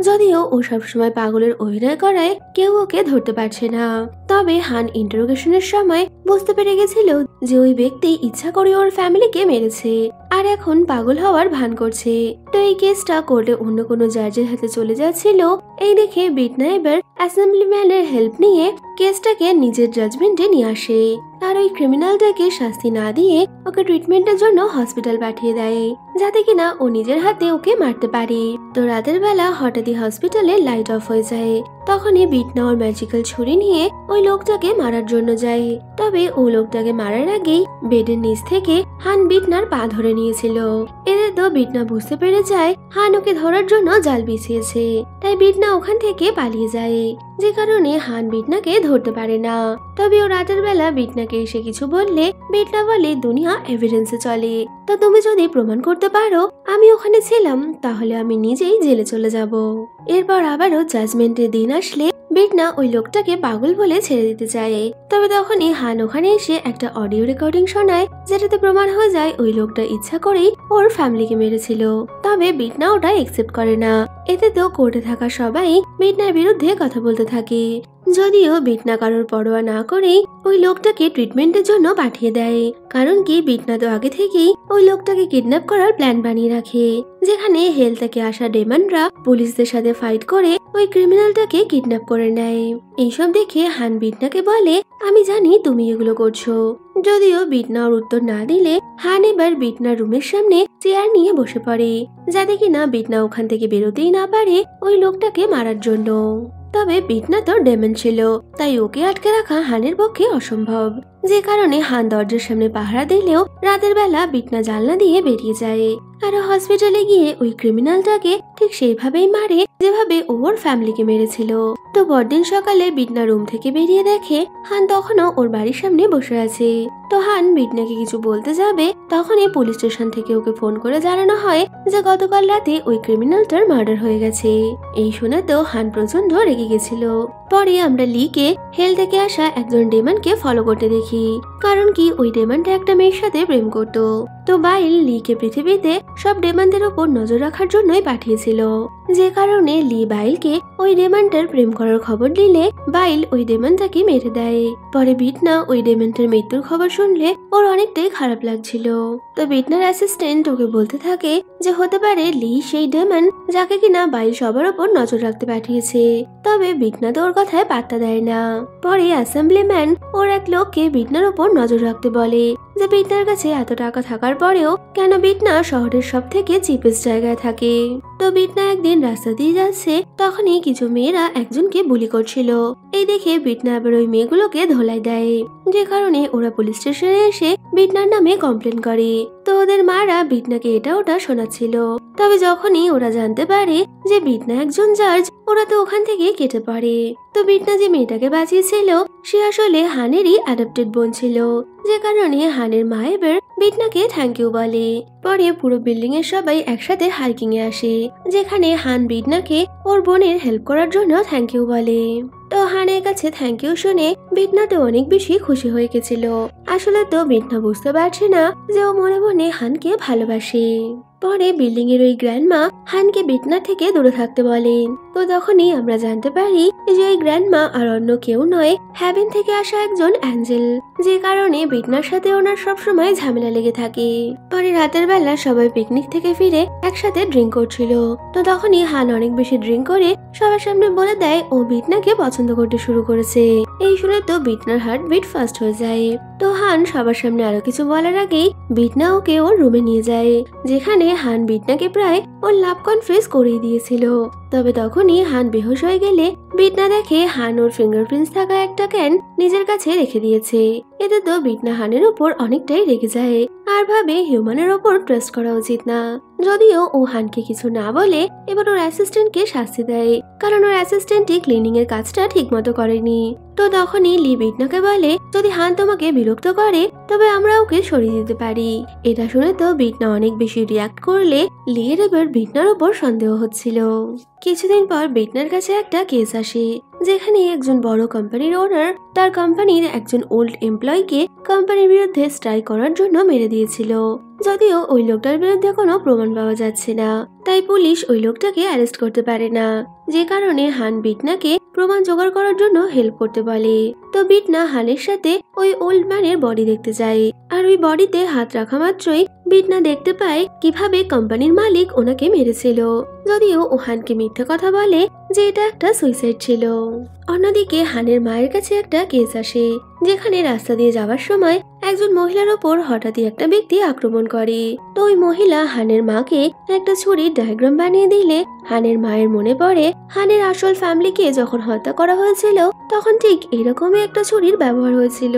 যদিও ও সবসময় পাগলের অভিনয় করায় কেউ ওকে ধরতে পারছে না। তবে হান ইন্টারোগেশনের সময় বুঝতে পেরে গেছিল যে ওই ব্যক্তি ইচ্ছা করে ওর ফ্যামিলিকে মেরেছে আর এখন পাগল হওয়ার ভান করছে। তো এই কেসটা কোর্টে অন্য কোনো জাজের হাতে চলে যাচ্ছিল। এই দেখে বিটনা এবার অ্যাসেম্বলিম্যানের হেল্প নিয়ে কেসটাকে নিজের জাজমেন্টে নিয়ে আসে, আর ওই ক্রিমিনালটাকে শাস্তি না দিয়ে ওকে ট্রিটমেন্টের জন্য হসপিটাল পাঠিয়ে দেয়, যাতে কিনা ও নিজের হাতে ওকে মারতে পারে। তো রাতের বেলা হঠাৎই হসপিটালে লাইট অফ হয়ে যায়। তখনই বিটনা ওর ম্যাজিক্যাল ছুরি নিয়ে ওই লোকটাকে মারার জন্য যায়। তবে ও লোকটাকে মারার আগেই বেডের নিচ থেকে হান বিটনার পা ধরে নিয়েছিল। এতে তো বিটনা বুঝতে পেরে যায় হান ওকে ধরার জন্য জাল বিছিয়েছে, তাই বিটনা ওখান থেকে পালিয়ে যায়। যে কারণে হান বিটনাকে ধরতে পারে না। তবে ও রাতের বেলা বিটনাকে এসে কিছু বললে বিটনা বলে দুনিয়া এভিডেন্সে চলে, তো তুমি যদি প্রমাণ করতে পারো আমি ওখানে ছিলাম তাহলে আমি নিজেই জেলে চলে যাব। এরপর আবারও জাজমেন্টের দিন আসলে বিটনা ওই লোকটাকে পাগল বলে ছেড়ে দিতে চায়। তবে তখনই হান ওখানে এসে একটা অডিও রেকর্ডিং শোনায়, যেটাতে প্রমাণ হয়ে যায় ওই লোকটা ইচ্ছা করেই ওর ফ্যামিলিকে মেরেছিল। তবে বিটনা ওটা একসেপ্ট করে না। এতে তো কোর্টে থাকা সবাই বিটনার বিরুদ্ধে কথা বলতে থাকে। যদিও বিটনা কারোর পরোয়া না করেই ওই লোকটাকে ট্রিটমেন্টের জন্য পাঠিয়ে দেয়, কারণ কি বিটনা তো আগে থেকেই ওই লোকটাকে কিডন্যাপ করার প্ল্যান বানিয়ে রাখে, যেখানে হেল থেকে আসা ডেমনরা পুলিশদের সাথে ফাইট করে ওই ক্রিমিনালটাকে কিডন্যাপ করে নেয়। এইসব দেখে হান বিটনাকে বলে আমি জানি তুমি এগুলো করছো। যদিও বিটনা ওর উত্তর না দিলে হান এবার বিটনার রুমের সামনে চেয়ার নিয়ে বসে পড়ে, যাতে কিনা বিটনা ওখান থেকে বেরোতেই না পারে ওই লোকটাকে মারার জন্য। তবে বিটনা তো ডেমন ছিল, তাই ওকে আটকে রাখা হানের পক্ষে অসম্ভব, যে কারণে হান দরজার সামনে পাহারা দিলেও রাতের বেলা বিটনা জানলা দিয়ে বেরিয়ে যায় আর হসপিটালে গিয়ে ওই ক্রিমিনালটাকে ঠিক সেইভাবেই মারে যেভাবে ওর ফ্যামিলিকে মেরেছিল। তো পরদিন সকালে বিটনা রুম থেকে বেরিয়ে দেখে হান তখনও ওর বাড়ির সামনে বসে আছে। তো হান বিটনাকে কিছু বলতে যাবে, তখনই পুলিশ স্টেশন থেকে ওকে ফোন করে জানানো হয় যে গতকাল রাতে ওই ক্রিমিনালটার মার্ডার হয়ে গেছে। এই শুনে তো হান প্রচন্ড রেগে গেছিল। পরে আমরা লিকে হেল থেকে আসা একজন ডেমনকে ফলো করতে দেখি, কারণ কি ওই ডেমনটা একটা মেয়ের সাথে প্রেম করত। তো বাইল লিকে পৃথিবীতে সব ডেমনদের ওপর নজর রাখার জন্যই পাঠিয়েছিল, যে কারণে লি বাইলকে ওই ডেমনটার প্রেম করার খবর দিলে বাইল ওই ডেমনটাকে মেরে দেয়। পরে বিটনা ওই ডেমনটার মৃত্যুর খবর শুনলে ওর অনেকটাই খারাপ লাগছিল। তো বিটনার অ্যাসিস্ট্যান্ট ওকে বলতে থাকে যে হতে পারে লি সেই ডেমন যাকে কিনা বাইল সবার ওপর নজর রাখতে পাঠিয়েছে। তবে বিটনা তো ওর কথায় পাত্তা দেয় না। পরে অ্যাসেম্বলিম্যান ওর এক লোককে বিটনার ওপর নজর রাখতে বলে, যে বিটনার কাছে এত টাকা থাকার পরেও কেন বিটনা শহরের সব থেকে চিপেস্ট জায়গায় থাকে। তো বিটনা একদিন রাস্তা দিয়ে যাচ্ছে, তখনই কিছু মেয়েরা একজনকে বুলি করছিল। এই দেখে বিটনা আবার ওই মেয়েগুলোকে ধোলাই দেয়, যে কারণে ওরা পুলিশ স্টেশনে এসে বিটনার নামে কমপ্লেন করে। তো ওদের মারা বিটনাকে এটা ওটা শোনাচ্ছিল। তবে যখনই ওরা জানতে পারে যে বিটনা একজন জাজ, ওরা তো ওখান থেকে কেটে পড়ে। তো বিটনা যে মেয়েটাকে বাঁচিয়েছিল সে আসলে হানেরই অ্যাডাপ্টেড বোন ছিল, যে কারণে হানের মা এবার বিটনাকে থ্যাংক ইউ বলে। পরে পুরো বিল্ডিং এর সবাই একসাথে হাইকিং এ আসে, যেখানে হান বিটনাকে ওর বোনের হেল্প করার জন্য থ্যাংক ইউ বলে। তো হানের কাছে থ্যাংক ইউ শুনে বিটনা তো অনেক বেশি খুশি হয়ে গেছিল। আসলে তো বিটনা বুঝতে পারছে না যে ও মনে মনে হানকে ভালোবাসে। পরে বিল্ডিং এর ওই গ্র্যান্ডমা হানকে বিটনা থেকে দূরে থাকতে বলেন। তো তখনই আমরা জানতে পারি যে ওই গ্র্যান্ডমা আর অন্য কেউ নয়, হ্যাভেন থেকে আসা একজন অ্যাঞ্জেল, যে কারণে বিটনার সাথে ওনার সবসময় ঝামেলা লেগে থাকে। পরে রাতের বেলা সবাই পিকনিক থেকে ফিরে একসাথে ড্রিঙ্ক করছিল। তো তখনই হান অনেক বেশি ড্রিঙ্ক করে সবার সামনে বলে দেয় ও বিটনাকে পছন্দ করতে শুরু করেছে। এই শুনে তো বিটনার হার্ট বিট ফাস্ট হয়ে যায়। তো হান সবার সামনে আরো কিছু বলার আগেই বিটনা ওকে ওর রুমে নিয়ে যায়, যেখানে হান বিটনাকে প্রায় ওর লাভ কনফেস করিয়ে দিয়েছিল। তবে তখনই হান বেহুশ হয়ে গেলে বিটনা দেখে হান ওর ফিঙ্গারপ্রিন্টস থাকা একটা ক্যান নিজের কাছে রেখে দিয়েছে। এতে তো বিটনা হানের উপর অনেকটাই রেগে যায় আর ভাবে হিউম্যানের ওপর ট্রাস্ট করা উচিত না। যদিও ও হানকে কিছু না বলে এবার ওর অ্যাসিস্ট্যান্টকে শাস্তি দেয়, কারণ ওর অ্যাসিস্ট্যান্টই ক্লিনিং এর কাজটা ঠিক মতো করেনি। তো তখনই লি বিটনাকে বলে যদি হান তোমাকে বিরক্ত করে তবে আমরা ওকে সরিয়ে দিতে পারি। এটা শুনে তো বিটনা অনেক বেশি রিয়াক্ট করলে লির এবার বিটনার উপর সন্দেহ হচ্ছিল। কিছুদিন পর বিটনার কাছে একটা কেস আসে, যেখানে একজন বড় কোম্পানির ওনার তার কোম্পানির একজন ওল্ড এমপ্লয়িকে কোম্পানির বিরুদ্ধে স্ট্রাইক করার জন্য মেরে দিয়েছিল। যদিও ওই লোকটার বিরুদ্ধে কোনো প্রমাণ পাওয়া যাচ্ছে না, তাই পুলিশ ওই লোকটাকে অ্যারেস্ট করতে পারে না, যে কারণে হান বিটনাকে প্রমাণ জোগাড় করার জন্য হেল্প করতে বলে। তো বিটনা হানের সাথে ওই ওল্ড ম্যানের বডি দেখতে যায়, আর ওই বডিতে হাত রাখা মাত্রই বিটনা দেখতে পায় কিভাবে কোম্পানির মালিক ওনাকে মেরেছিল। যদিও ও হানকে মিথ্যে কথা বলে যে এটা একটা সুইসাইড ছিল। অন্যদিকে হানের মায়ের কাছে একটা কেস আসে, যেখানে রাস্তা দিয়ে যাওয়ার সময় একজন মহিলার ওপর হঠাৎই একটা ব্যক্তি আক্রমণ করে। তো ওই মহিলা হানের মাকে একটা ছুরির ডায়াগ্রাম বানিয়ে দিলে হানের মায়ের মনে পড়ে হানের আসল ফ্যামিলিকে যখন হত্যা করা হয়েছিল তখন ঠিক এরকমই একটা ছুরির ব্যবহার হয়েছিল,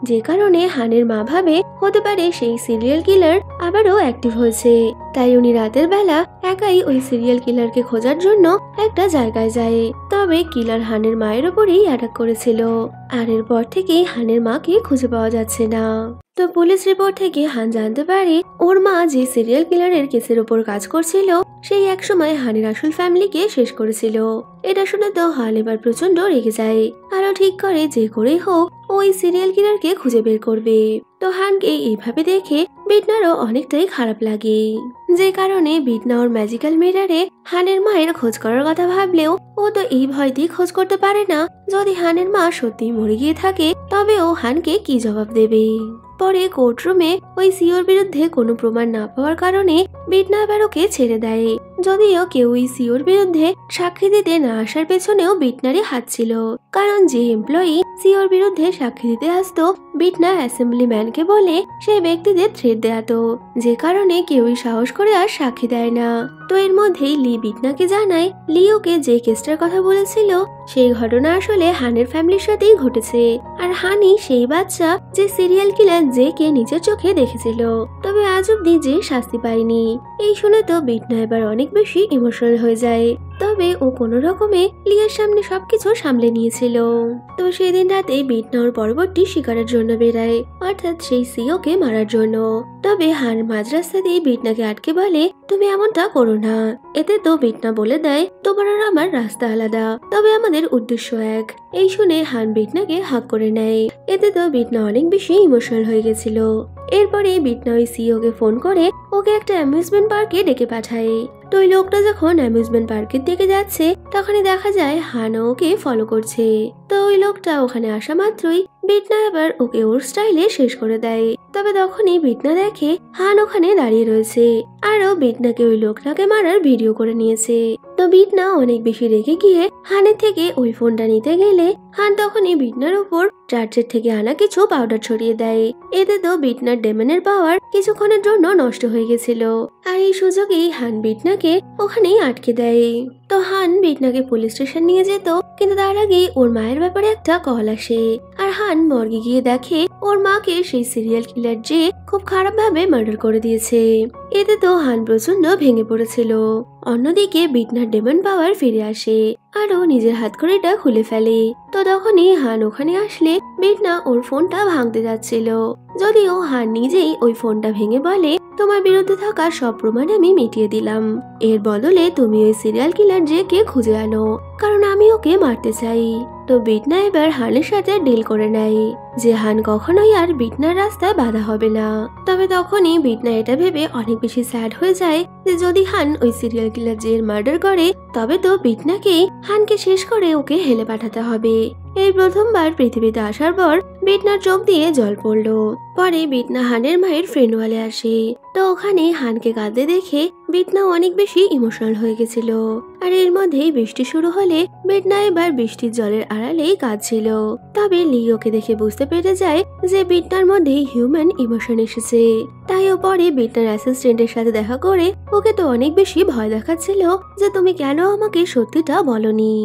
যে কারণে হানের মা ভাবে হতে পারে সেই সিরিয়াল কিলার আবারও অ্যাক্টিভ হয়েছে। তাই উনি রাতের বেলা একাই ওই সিরিয়াল কিলারকে খোঁজার জন্য একটা জায়গায় যায়। তবে কিলার হানের মায়ের উপরেই অ্যাটাক করেছিল, আর এরপর থেকেই হানের মাকে খুঁজে পাওয়া যাচ্ছে না। তো পুলিশ রিপোর্ট থেকে হান জানতে পারে ওর মা যে সিরিয়াল কিলারের কেসের উপর কাজ করছিল সেই একসময় হানের আসল ফ্যামিলিকে শেষ করেছিল। এটা শুনে তো হান এবার প্রচন্ড রেগে যায়, আরো ঠিক করে যে করেই হোক ওই সিরিয়াল কিলারকে খুঁজে বের করবে। তো হানকে এইভাবে দেখে বিটনারও অনেকটাই খারাপ লাগে, যে কারণে বিটনা ওর ম্যাজিক্যাল মিরারে হানের মায়ের খোঁজ করার কথা ভাবলেও ও তো এই ভয়তেই খোঁজ করতে পারে না যদি হানের মা সত্যি মরে গিয়ে থাকে তবে ও হানকে কি জবাব দেবে। পরে কোর্টরুমে ওই সিওর বিরুদ্ধে কোনো প্রমাণ না পাওয়ার কারণে বিটনা এবার ওকে ছেড়ে দেয়। যদিও কেউ ওই সিওর বিরুদ্ধে সাক্ষী দিতে না আসার পেছনেও বিটনারই হাত ছিল, কারণ যে এমপ্লয়ি সিওর বিরুদ্ধে সাক্ষী দিতে আসতো বিটনা অ্যাসেম্বলি ম্যানকে বলে সেই ব্যক্তিদের থ্রেট দেয়াতো, যে কারণে কেউই সাহস করে আর সাক্ষী দেয় না। তো এর মধ্যেই লি বিটনাকে জানায় লি ওকে যে কেসটার কথা বলেছিল সেই ঘটনা আসলে হানের ফ্যামিলির সাথেই ঘটেছে, আর হানি সেই বাচ্চা যে সিরিয়াল কিলার যে কে নিজের চোখে দেখেছিল, তবে আজ অব্দি যে শাস্তি পায়নি। এই শুনে তো বিটনা এবার অনেক বেশি ইমোশনাল হয়ে যায়, তবে ও কোনো রকমে লিয়ার সামনে সবকিছু সামলে নিয়েছিল। তো সেদিন রাতে বিটনা ওর পরবর্তী শিকারের জন্য বেরায়, অর্থাৎ সেই সিওকে মারার জন্য। তবে হান মাঝ রাস্তাতেই বিটনাকে আটকে বলে তুমি এমনটা করো না। এতে তো বিটনা বলে দেয় তোমার আর আমার রাস্তা আলাদা, তবে আমাদের উদ্দেশ্য এক। এই শুনে হান বিটনাকে হাক করে নেয়। এতে তো বিটনা অনেক বেশি ইমোশনাল হয়ে গেছিল। এরপরে বিটনা ওই সিওকে ফোন করে ওকে একটা অ্যামিউজমেন্ট পার্কে ডেকে পাঠায়। তো ওই লোকটা যখন অ্যামিউজমেন্ট পার্কের দিকে যাচ্ছে তখনই দেখা যায় হানও ওকে ফলো করছে। তো ওই লোকটা ওখানে আসা মাত্রই বিটনা এবার ওকে ওর স্টাইলে শেষ করে দেয়। তবে তখনই বিটনা দেখে হান ওখানে দাঁড়িয়ে রয়েছে, আরও বিটনাকে ওই লোকটাকে মারার ভিডিও করে নিয়েছে। তো বিটনা অনেক বেশি রেগে গিয়ে হানের থেকে ওই ফোনটা নিতে গেলে হান তখনই বিটনার উপর চার্চের থেকে আনা কিছু পাউডার ছড়িয়ে দেয়। এতে তো বিটনার ডেমনের পাওয়ার কিছুক্ষণের জন্য নষ্ট হয়ে গেছিল, আর এই সুযোগেই হান বিটনাকে ওখানেই আটকে দেয়। তো হান বিটনাকে পুলিশ স্টেশন নিয়ে যেত, কিন্তু তার আগে ওর মায়ের ব্যাপারে একটা কল আসে, আর হান মর্গে গিয়ে দেখে ওর মাকে সেই সিরিয়াল কিলার যে খুব খারাপ ভাবে মার্ডার করে দিয়েছে। এতে তো হান প্রচন্ড ভেঙে পড়েছিল। অন্যদিকে বিটনার ডেমন পাওয়ার ফিরে আসে, আর ও নিজের হাতকড়িটা খুলে ফেলে। তো তখনই হান ওখানে আসলে বিটনা ওর ফোনটা ভাঙতে যাচ্ছিল, যদিও হান নিজেই ওই ফোনটা ভেঙে বলে তোমার বিরুদ্ধে থাকা সব প্রমাণ আমি মিটিয়ে দিলাম, এর বদলে তুমি ওই সিরিয়াল কিলার যে কে খুঁজে আনো, কারণ আমি ওকে মারতে চাই। তো বিটনা এবার হানের সাথে ডিল করে নেয় যে হান কখনোই আর বিটনার রাস্তায় বাধা হবে না। তবে তখনই বিটনা এটা ভেবে অনেক বেশি স্যাড হয়ে যায় যে যদি হান ওই সিরিয়াল কিলার যে মার্ডার করে তবে তো বিটনাকে হানকে শেষ করে ওকে হেলে পাঠাতে হবে। এই প্রথমবার পৃথিবীতে আসার পর বিটনার চোখ দিয়ে জল পড়লো। পরে বিটনা হানের মায়ের ফ্রেন্ড ওয়ালে আসে, তো ওখানে হানকে কাঁদতে দেখে বিটনা অনেক বেশি ইমোশনাল হয়ে গেছিল। আর এর মধ্যেই বৃষ্টি শুরু হলে বিটনা এবার বৃষ্টির জলের আড়ালেই কাঁদছিল। তবে লি ওকে দেখে বুঝতে পেরে যায় যে বিটনার মধ্যে হিউম্যান ইমোশন এসেছে, তাই ও পরে বিটনার অ্যাসিস্ট্যান্টের সাথে দেখা করে ওকে তো অনেক বেশি ভয় দেখাচ্ছিল যে তুমি কেন আমাকে সত্যিটা বলনি।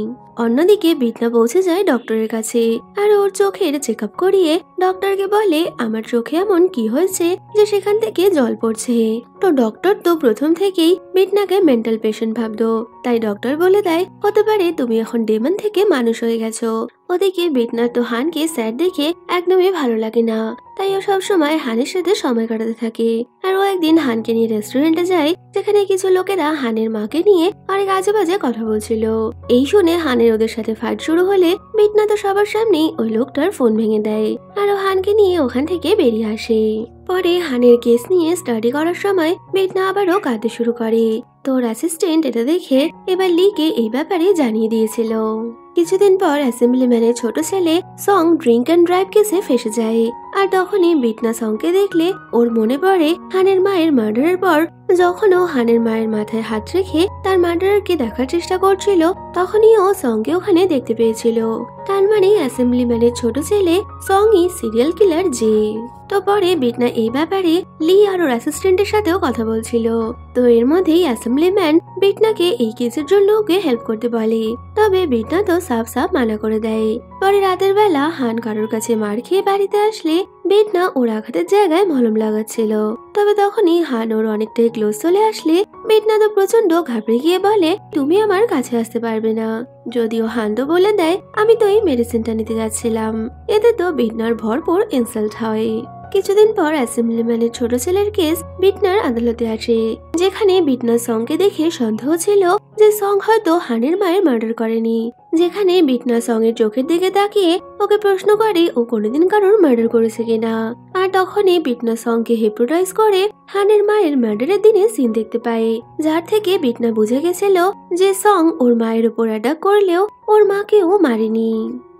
অন্যদিকে বিটনা পৌঁছে যায় ডক্টরের কাছে, আর ওর চোখের চেক আপ করিয়ে ডক্টরকে বলে আমার চোখে এমন কি হয়েছে যে সেখান থেকে জল পড়ছে। তো ডক্টর তো প্রথম থেকেই বিটনাকে মেন্টাল পেশেন্ট ভাবতো, তাই ডক্টর বলে দেয় হতে পারে তুমি এখন ডেমন থেকে মানুষ হয়ে গেছো। ওদিকে বিটনার তো হানকে স্যাড দেখে একদমই ভালো লাগে না, তাই ও সবসময় হানের সাথে সময় কাটাতে থাকে। আর ও একদিন হানকে নিয়ে রেস্টুরেন্টে যায়, যেখানে কিছু লোকেরা হানের মাকে নিয়ে অনেক আজে বাজে কথা বলছিল। এই শুনে হানের ওদের সাথে ফাইট শুরু হলে বিটনা তো সবার সামনেই ওই লোকটার ফোন ভেঙে দেয়, আর ও হানকে নিয়ে ওখান থেকে বেরিয়ে আসে। পরে হানের কেস নিয়ে স্টাডি করার সময় বিটনা আবারও কাঁদতে শুরু করে। তোর অ্যাসিস্ট্যান্ট এটা দেখে এবার লিকে এই ব্যাপারে জানিয়ে দিয়েছিল। কিছুদিন পর অ্যাসেম্বলি ম্যানের ছোট ছেলে সং ড্রিঙ্ক অ্যান্ড ড্রাইভ কেসে ফেসে যায়, আর তখনই বিটনা সংকে দেখলে ওর মনে পড়ে হানের মায়ের মার্ডারের পর যখন ও হানের মায়ের মাথায় হাত রেখে তার মার্ডারকে দেখার চেষ্টা করছিল তখনই ও সংকে ওখানে দেখতে পেয়েছিল। তার মানে অ্যাসেম্বলি ম্যানের ছোট ছেলে সংই সিরিয়াল কিলার যে। তো পরে বিটনা এই ব্যাপারে লি আর ওর অ্যাসিস্ট্যান্টের সাথেও কথা বলছিল। তো এর মধ্যেই অ্যাসেম্বলিম্যান বিটনাকে এই কেসের জন্য ওকে হেল্প করতে বলে, তবে বিটনা তো সাফ সাফ মানা করে দেয়। পরে রাতের বেলা হান কারোর কাছে মার খেয়ে বাড়িতে আসলে বিটনা ওর আঘাতের জায়গায় মলম লাগাচ্ছিল। তবে তখনই হান ওর অনেকটাই ক্লোজ চলে আসলে বিটনা তো প্রচন্ড ঘাবড়ে গিয়ে বলে, তুমি আমার কাছে আসতে পারবে না। যদিও হান তো বলে দেয়, আমি তো এই মেডিসিনটা নিতে যাচ্ছিলাম। এতে তো বিটনার ভরপুর ইনসাল্ট হয়। কিছুদিন পর অ্যাসেম্বলিম্যানের ছোট ছেলের কেস বিটনার আদালতে আসে, যেখানে বিটনা সংকে দেখে সন্দেহ ছিল যে সং হয়তো হানের মায়ের মার্ডার করেনি। যেখানে বিটনা সং এর চোখের দিকে তাকিয়ে ওকে প্রশ্ন করে ও কোনোদিন কারোর মার্ডার করেছে কিনা। আর তখনই বিটনা সংকে হিপনোটাইজ করে হানের মায়ের মার্ডারের দিনে সিন দেখতে পায়, যার থেকে বিটনা বুঝে গেছিল যে সং ওর মায়ের উপর অ্যাটাক করলেও ওর মাকেও মারেনি।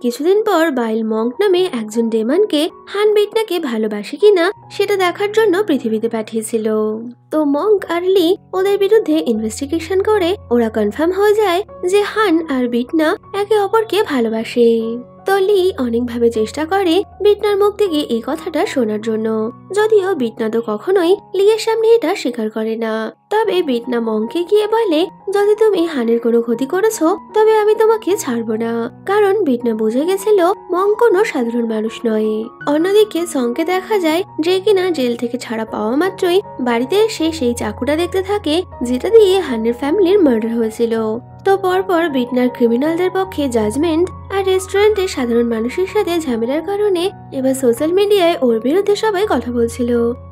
কিছুদিন পর বাইল মঙ্ক নামে একজন ডেমনকে হান বিটনাকে ভালোবাসে কিনা সেটা দেখার জন্য পৃথিবীতে পাঠিয়েছিল। তো মঙ্ক আর লি ওদের বিরুদ্ধে ইনভেস্টিগেশন করে ওরা কনফার্ম হয়ে যায় যে হান আর বিটনা একে অপরকে ভালোবাসে। তো লি অনেকভাবে চেষ্টা করে বিটনার মুখ থেকে এই কথাটা শোনার জন্য, যদিও বিটনা তো কখনোই লিয়ের সামনে এটা স্বীকার করে না। তবে বিটনা মঙ্ককে গিয়ে বলে, যদি তুমি হানের কোনো ক্ষতি করেছো তবে আমি তোমাকে ছাড়বো না, কারণ বিটনা বুঝে গেছিল মঙ্ক কোনো সাধারণ মানুষ নয়। অন্যদিকে সংকে দেখা যায় যে কিনা জেল থেকে ছাড়া পাওয়া মাত্রই বাড়িতে এসে সেই চাকুটা দেখতে থাকে যেটা দিয়ে হানের ফ্যামিলির মার্ডার হয়েছিল। তো পরপর বিটনার ক্রিমিনালদের পক্ষে জাজমেন্ট আর রেস্টুরেন্টে সাধারণ মানুষের সাথে ঝামেলার কারণে এবার সোশ্যাল মিডিয়ায় ওর বিরুদ্ধে সবাই কথা বলছিল,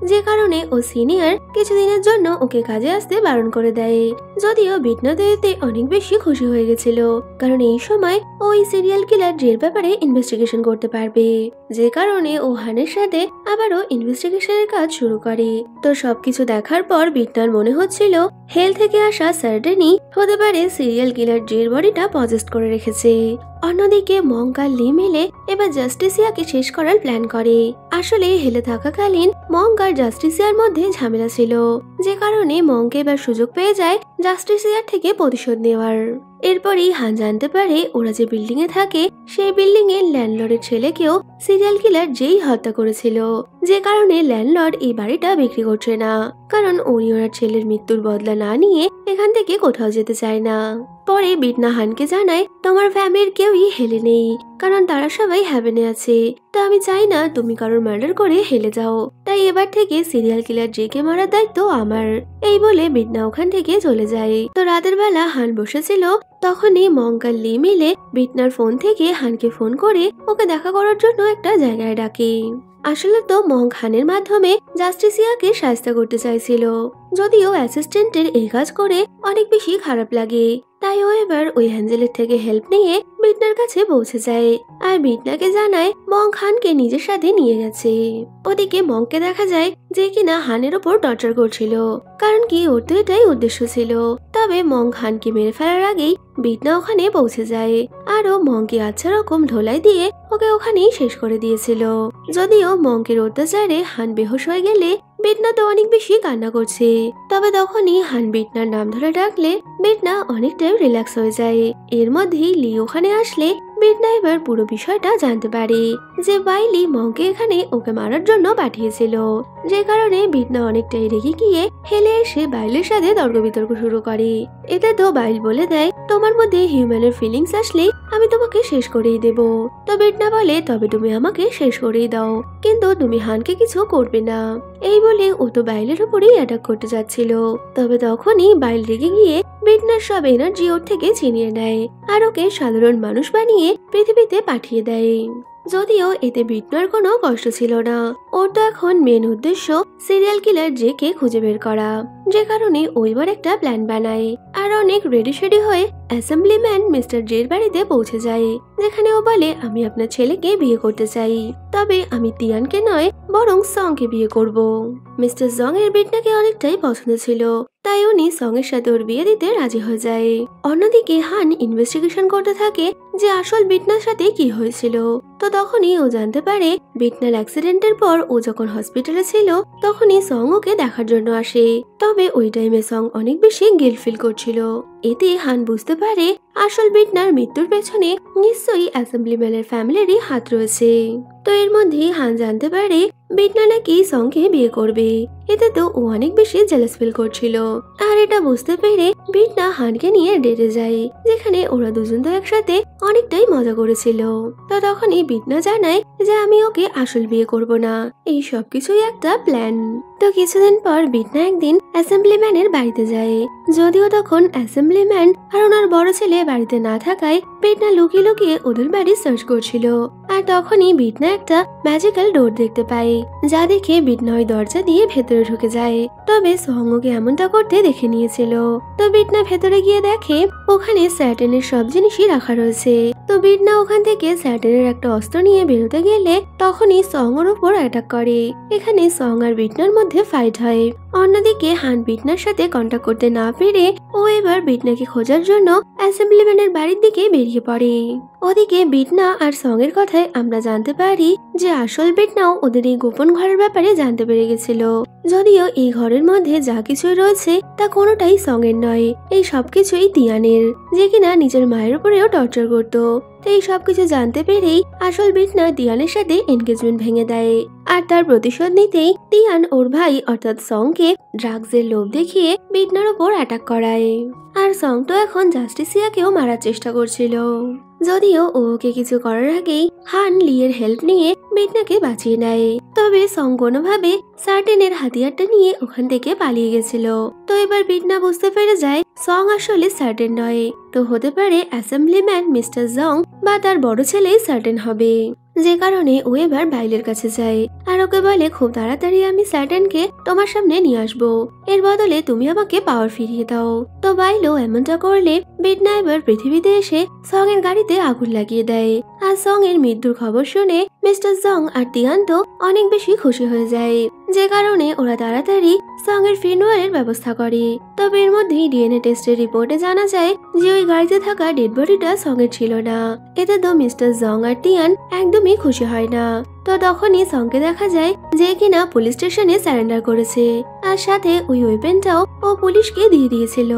যে কারণে ও সিনিয়র কিছুদিনের জন্য ওকে কাজে আসতে বারণ করে দেয়। যদিও বিটনা তো এতে অনেক বেশি খুশি হয়ে গেছিল, কারণ এই সময় ওই সিরিয়াল কিলার জের ব্যাপারে ইনভেস্টিগেশন করতে পারবে, যে কারণে ও হানের সাথে আবারও ইনভেস্টিগেশনের কাজ শুরু করে। তো সবকিছু দেখার পর বিটনার মনে হচ্ছিল হেল থেকে আসা সার্ডেনি হতে পারে সিরিয়াল কিলার জের বডিটা পজেস্ট করে রেখেছে। অন্যদিকে মঙ্ক আর লি মিলে এবার জাস্টিসিয়াকে শেষ করার প্ল্যান করে। আসলে হেলে থাকাকালীন মঙ্ক আর জাস্টিসিয়ার মধ্যে ঝামেলা ছিল, যে কারণে মঙ্ক এবার সুযোগ পেয়ে যায় জাস্টিসিয়ার থেকে প্রতিশোধ নেওয়ার। এরপরই হান জানতে পারে ওরা যে বিল্ডিং এ থাকে সেই বিল্ডিং এর ল্যান্ডলর্ডের ছেলেকেও সিরিয়াল কিলার যেই হত্যা করেছিল, যে কারণে ল্যান্ডলর্ড এই বাড়িটা বিক্রি করছে না, কারণ উনি ওনার ছেলের মৃত্যুর বদলা না নিয়ে এখান থেকে কোথাও যেতে চায় না। পরে বিটনা হানকে জানায়, তোমার ফ্যামিলির কেউই হেলে নেই, কারণ তারা সবাই হ্যাভেনে আছে। তা আমি চাই না তুমি কারোর মার্ডার করে হেলে যাও, তাই এবার থেকে সিরিয়াল কিলার জেকে মারার দায়িত্ব আমার। এই বলে বিটনা ওখান থেকে চলে যায়। তো রাতের বেলা হান বসেছিল, তখনই মঙ্ক আর লি মিলে বিটনার ফোন থেকে হানকে ফোন করে ওকে দেখা করার জন্য একটা জায়গায় ডাকে। আসলে তো মঙ্ক হানের মাধ্যমে জাস্টিসিয়াকে সাহায্য করতে চাইছিল, যদিও অ্যাসিস্ট্যান্টের এই কাজ করে অনেক বেশি খারাপ লাগে, তাই ও এবার ওই হ্যান্ডেলের থেকে হেল্প নিয়ে বিটনার কাছে পৌঁছে যায় আর বিটনাকে জানায় মঙ্ক হানকে নিজের সাথে নিয়ে গেছে। ওদিকে মঙ্ককে দেখা যায় যে কিনা হানের ওপর টর্চার করছিল, কারণ কি ওর তো এটাই উদ্দেশ্য ছিল। তবে মঙ্ক হানকে মেরে ফেলার আগেই বিটনা ওখানে পৌঁছে যায় আর ও মঙ্ককে আচ্ছা রকম ঢোলাই দিয়ে ওকে ওখানেই শেষ করে দিয়েছিল। যদিও মঙ্কের অত্যাচারে হান বেহুশ হয়ে গেলে বিটনা তো অনেক বেশি কান্না করছে, তবে তখনই হান বিটনার নাম ধরে ডাকলে বিটনা অনেকটাই রিল্যাক্স হয়ে যায়। এর মধ্যেই লি ওখানে আসলে বিটনা এবার পুরো বিষয়টা জানতে পারে যে বাইলি মঙ্ককে এখানে ওকে মারার জন্য পাঠিয়েছিল, যে কারণে বিটনা অনেকটাই রেগে গিয়ে হেলে এসে বাইলের সাথে তর্ক বিতর্ক শুরু করে। এতে তো বাইল বলে দেয়, তোমার মধ্যে হিউম্যানের ফিলিংস আসলে আমি তোমাকে শেষ করেই দেব। তো বিটনা বলে, তবে তুমি আমাকে শেষ করেই দাও, কিন্তু তুমি হানকে কিছু করবে না। এই বলে ও তো বাইলের উপরেই অ্যাটাক করতে যাচ্ছিল, তবে তখনই বাইল রেগে গিয়ে বিটনার সব এনার্জি ওর থেকে ছিনিয়ে নেয় আর ওকে সাধারণ মানুষ বানিয়ে পৃথিবীতে পাঠিয়ে দেয়। যদিও এতে বিটনার কোনো কষ্ট ছিল না, ওর তো এখন মেন উদ্দেশ্য সিরিয়াল কিলার জেকে খুঁজে বের করা, যে কারণে ওইবার একটা প্ল্যান বানায় আর অনেক রেডি শেডি হয়ে অ্যাসেম্বলিম্যান মিস্টার জের বাড়িতে পৌঁছে যায়, যেখানে ও বলে, আমি আপনার ছেলেকে বিয়ে করতে চাই, তবে আমি তিয়ানকে নয় বরং সংকে বিয়ে করব। মিস্টার জং এর বিটনাকে অনেকটাই পছন্দ ছিল, তাই উনি সং এর সাথে ওর বিয়ে দিতে রাজি হয়ে যায়। অন্যদিকে হান ইনভেস্টিগেশন করতে থাকে যে আসল বিটনার সাথে কি হয়েছিল। তো তখনই ও জানতে পারে বিটনার অ্যাক্সিডেন্টের পর ও যখন হসপিটালে ছিল তখনই সং ওকে দেখার জন্য আসে, তবে ওই টাইমে সং অনেক বেশি গিল্ট ফিল করছিল। এতে হান বুঝতে পারে আসল বিটনার মৃত্যুর পেছনে নিশ্চয়ই অ্যাসেম্বলিম্যানের ফ্যামিলিরই হাত রয়েছে। তো এর মধ্যে হান জানতে পারে বিটনা নাকি সঙ্গে বিয়ে করবে। এতে তো ও অনেক বেশি জেলাস ফিল করছিল। আর এটা বুঝতে পেরে বিটনা হানকে নিয়ে ডেটে যায়, যেখানে ওরা দুজন তো একসাথে অনেকটাই মজা করেছিল। তো তখনই বিটনা জানায় যে আমি ওকে আসল বিয়ে করব না, এই সবকিছুই একটা প্ল্যান। তো কিছুদিন পর বিটনা একদিন অ্যাসেম্বলিম্যানের বাড়িতে যায়। যদিও তখন অ্যাসেম্বলিম্যান আর ওনার বড় ছেলে বাড়িতে না থাকায় বিটনা লুকিয়ে লুকিয়ে ওদের বাড়ি সার্চ করছিল। আর তখনই বিটনা একটা ম্যাজিক্যাল ডোর দেখতে পায়, যা দেখে বিটনা ওই দরজা দিয়ে ভেতরে ঢুকে যায়। তবে সঙ্গকে এমনটা করতে দেখে নিয়েছিল। তো বিটনা ভেতরে গিয়ে দেখে ওখানে স্যাটেনের সব জিনিসই রাখা রয়েছে। তো বিটনা ওখান থেকে স্যাটেনের একটা অস্ত্র নিয়ে বেরোতে গেলে তখনই সঙ্গের উপর অ্যাটাক করে। এখানে সং আর বিটনার মধ্যে ফাইট হয়। অন্যদিকে হান বিটনার সাথে কন্টাক্ট করতে না পেরে ও এবার বিটনাকে খোঁজার জন্য অ্যাসেম্বলিম্যানের বাড়ির দিকে বেরিয়ে পড়ে। ওদিকে বিটনা আর সঙ্গের কথায় আমরা জানতে পারি যে আসল বিটনাও ওদের এই গোপন ঘরের ব্যাপারে জানতে পেরে গেছিল। যদিও এই ঘরের মধ্যে যা কিছুই রয়েছে তা কোনোটাই সঙ্গের নয়, এই সবকিছুই তিয়ানের, যে কিনা নিজের মায়ের উপরেও টর্চার করত। তো এই সবকিছু জানতে পেরেই আসল বিটনা তিয়ানের সাথে এনগেজমেন্ট ভেঙে দেয়। আর তার প্রতিশোধ নিতেই তিয়ান ওর ভাই অর্থাৎ সঙ্গকে ড্রাগসের লোভ দেখিয়ে বিটনার উপর অ্যাটাক করায়। আর সং তো এখন জাস্টিসিয়াকেও মারার চেষ্টা করছিল। যদিও ওকে কিছু করার আগেই হান লিয়ের হেল্প নিয়ে বিটনাকে বাঁচিয়ে নেয়। তবে সং কোনোভাবে সার্টেনের হাতিয়ারটা নিয়ে ওখান থেকে পালিয়ে গেছিল। তো এবার বিটনা বুঝতে পেরে যায় সং আসলে সার্টেন নয়, তো হতে পারে অ্যাসেম্বলিম্যান মিস্টার জং বা তার বড় ছেলেই সার্টেন হবে। যে কারণে ও এবার বাইলের কাছে যায় আর ওকে বলে খুব তাড়াতাড়ি আমি সার্টেনকে তোমার সামনে নিয়ে আসবো, এর বদলে তুমি আমাকে পাওয়ার ফিরিয়ে দাও। তো বাইলও এমনটা করলে বিটনা এবার পৃথিবীতে এসে সং এর গাড়িতে আগুন লাগিয়ে দেয়। আর সং এর মৃত্যুর খবর শুনে মিস্টার জং আর তিয়ান তো অনেক বেশি খুশি হয়ে যায়, যে কারণে ওরা তাড়াতাড়ি সং এর ফিনুয়ারের ব্যবস্থা করে। তবে এর মধ্যেই ডিএনএ টেস্টের রিপোর্টে জানা যায় যে ওই গাড়িতে থাকা ডেড বডিটা সং এর ছিল না। এতে তো মিস্টার জং আর তিয়ান একদমই খুশি হয় না। তো তখনই সঙ্গে দেখা যায় যে কিনা পুলিশ স্টেশনে সারেন্ডার করেছে, আর সাথে ওই ওয়েপেনটাও ও পুলিশকে দিয়ে দিয়েছিল।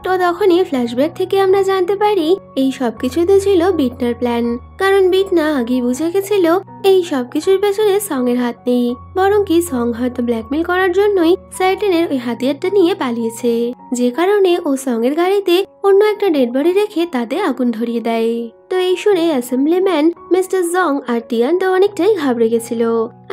তো তখনই ফ্ল্যাশব্যাক থেকে আমরা জানতে পারি এই সবকিছুই তো ছিল বিটনার প্ল্যান, কারণ বিটনা আগেই বুঝে গেছিল এই সবকিছুর পেছনে সং এর হাত নেই, বরং কি সং হয়তো ব্ল্যাকমেল করার জন্যই সার্টেনের ওই হাতিয়ারটা নিয়ে পালিয়েছে, যে কারণে ও সং এর গাড়িতে অন্য একটা ডেড বডি রেখে তাতে আগুন ধরিয়ে দেয়। তো এই শুনে অ্যাসেম্বলিম্যান মিস্টার জং আর তিয়ান তো অনেকটাই ঘাবড়ে গেছিল।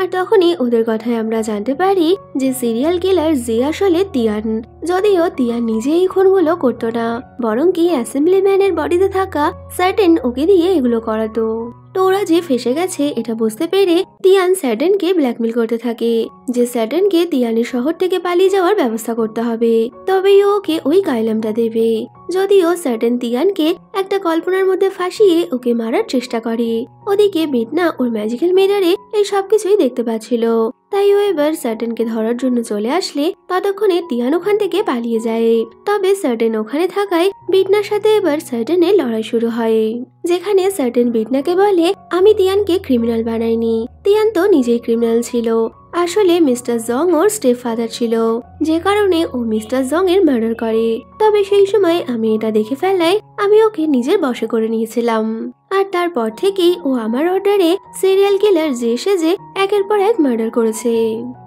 আর তখনই ওদের কথায় আমরা জানতে পারি যে সিরিয়াল কিলার যে আসলে তিয়ান। যদিও তিয়ান নিজে এই খুনগুলো করতো না, বরং কি অ্যাসেম্বলিম্যানের বডিতে থাকা সার্টেন ওকে দিয়ে এগুলো করাতো। তো ওরা যে ফেসে গেছে এটা বুঝতে পেরে তিয়ান স্যাটেনকে ব্ল্যাকমেল করতে থাকে যে স্যাটেনকে তিয়ানের শহর থেকে পালিয়ে যাওয়ার ব্যবস্থা করতে হবে, তবেই ওকে ওই কাইলামটা দেবে। যদিও স্যাটেন তিয়ানকে একটা কল্পনার মধ্যে ফাঁসিয়ে ওকে মারার চেষ্টা করে। ওদিকে বিটনা ওর ম্যাজিক্যাল মিররে এই সবকিছুই দেখতে পাচ্ছিল, তাই ও এবার স্যাটেনকে ধরার জন্য চলে আসলে ততক্ষণে তিয়ান ওখান থেকে পালিয়ে যায়। তবে স্যাটেন ওখানে থাকায় বিটনার সাথে এবার স্যাটেনের লড়াই শুরু হয়, যেখানে স্যাটেন বিটনাকে বলে আমি তিয়ানকে ক্রিমিনাল বানাইনি, তিয়ান তো নিজেই ক্রিমিনাল ছিল, আসলে মিস্টার জং ওর স্টেপ ফাদার ছিল, যে কারণে ও মিস্টার জং এর মার্ডার করে। তবে সেই সময় আমি এটা দেখে ফেলাই আমি ওকে নিজের বশে করে নিয়েছিলাম। আর তারপর থেকেই ও আমার অর্ডারে সিরিয়াল কিলার যে সেজে একের পর এক মার্ডার করেছে।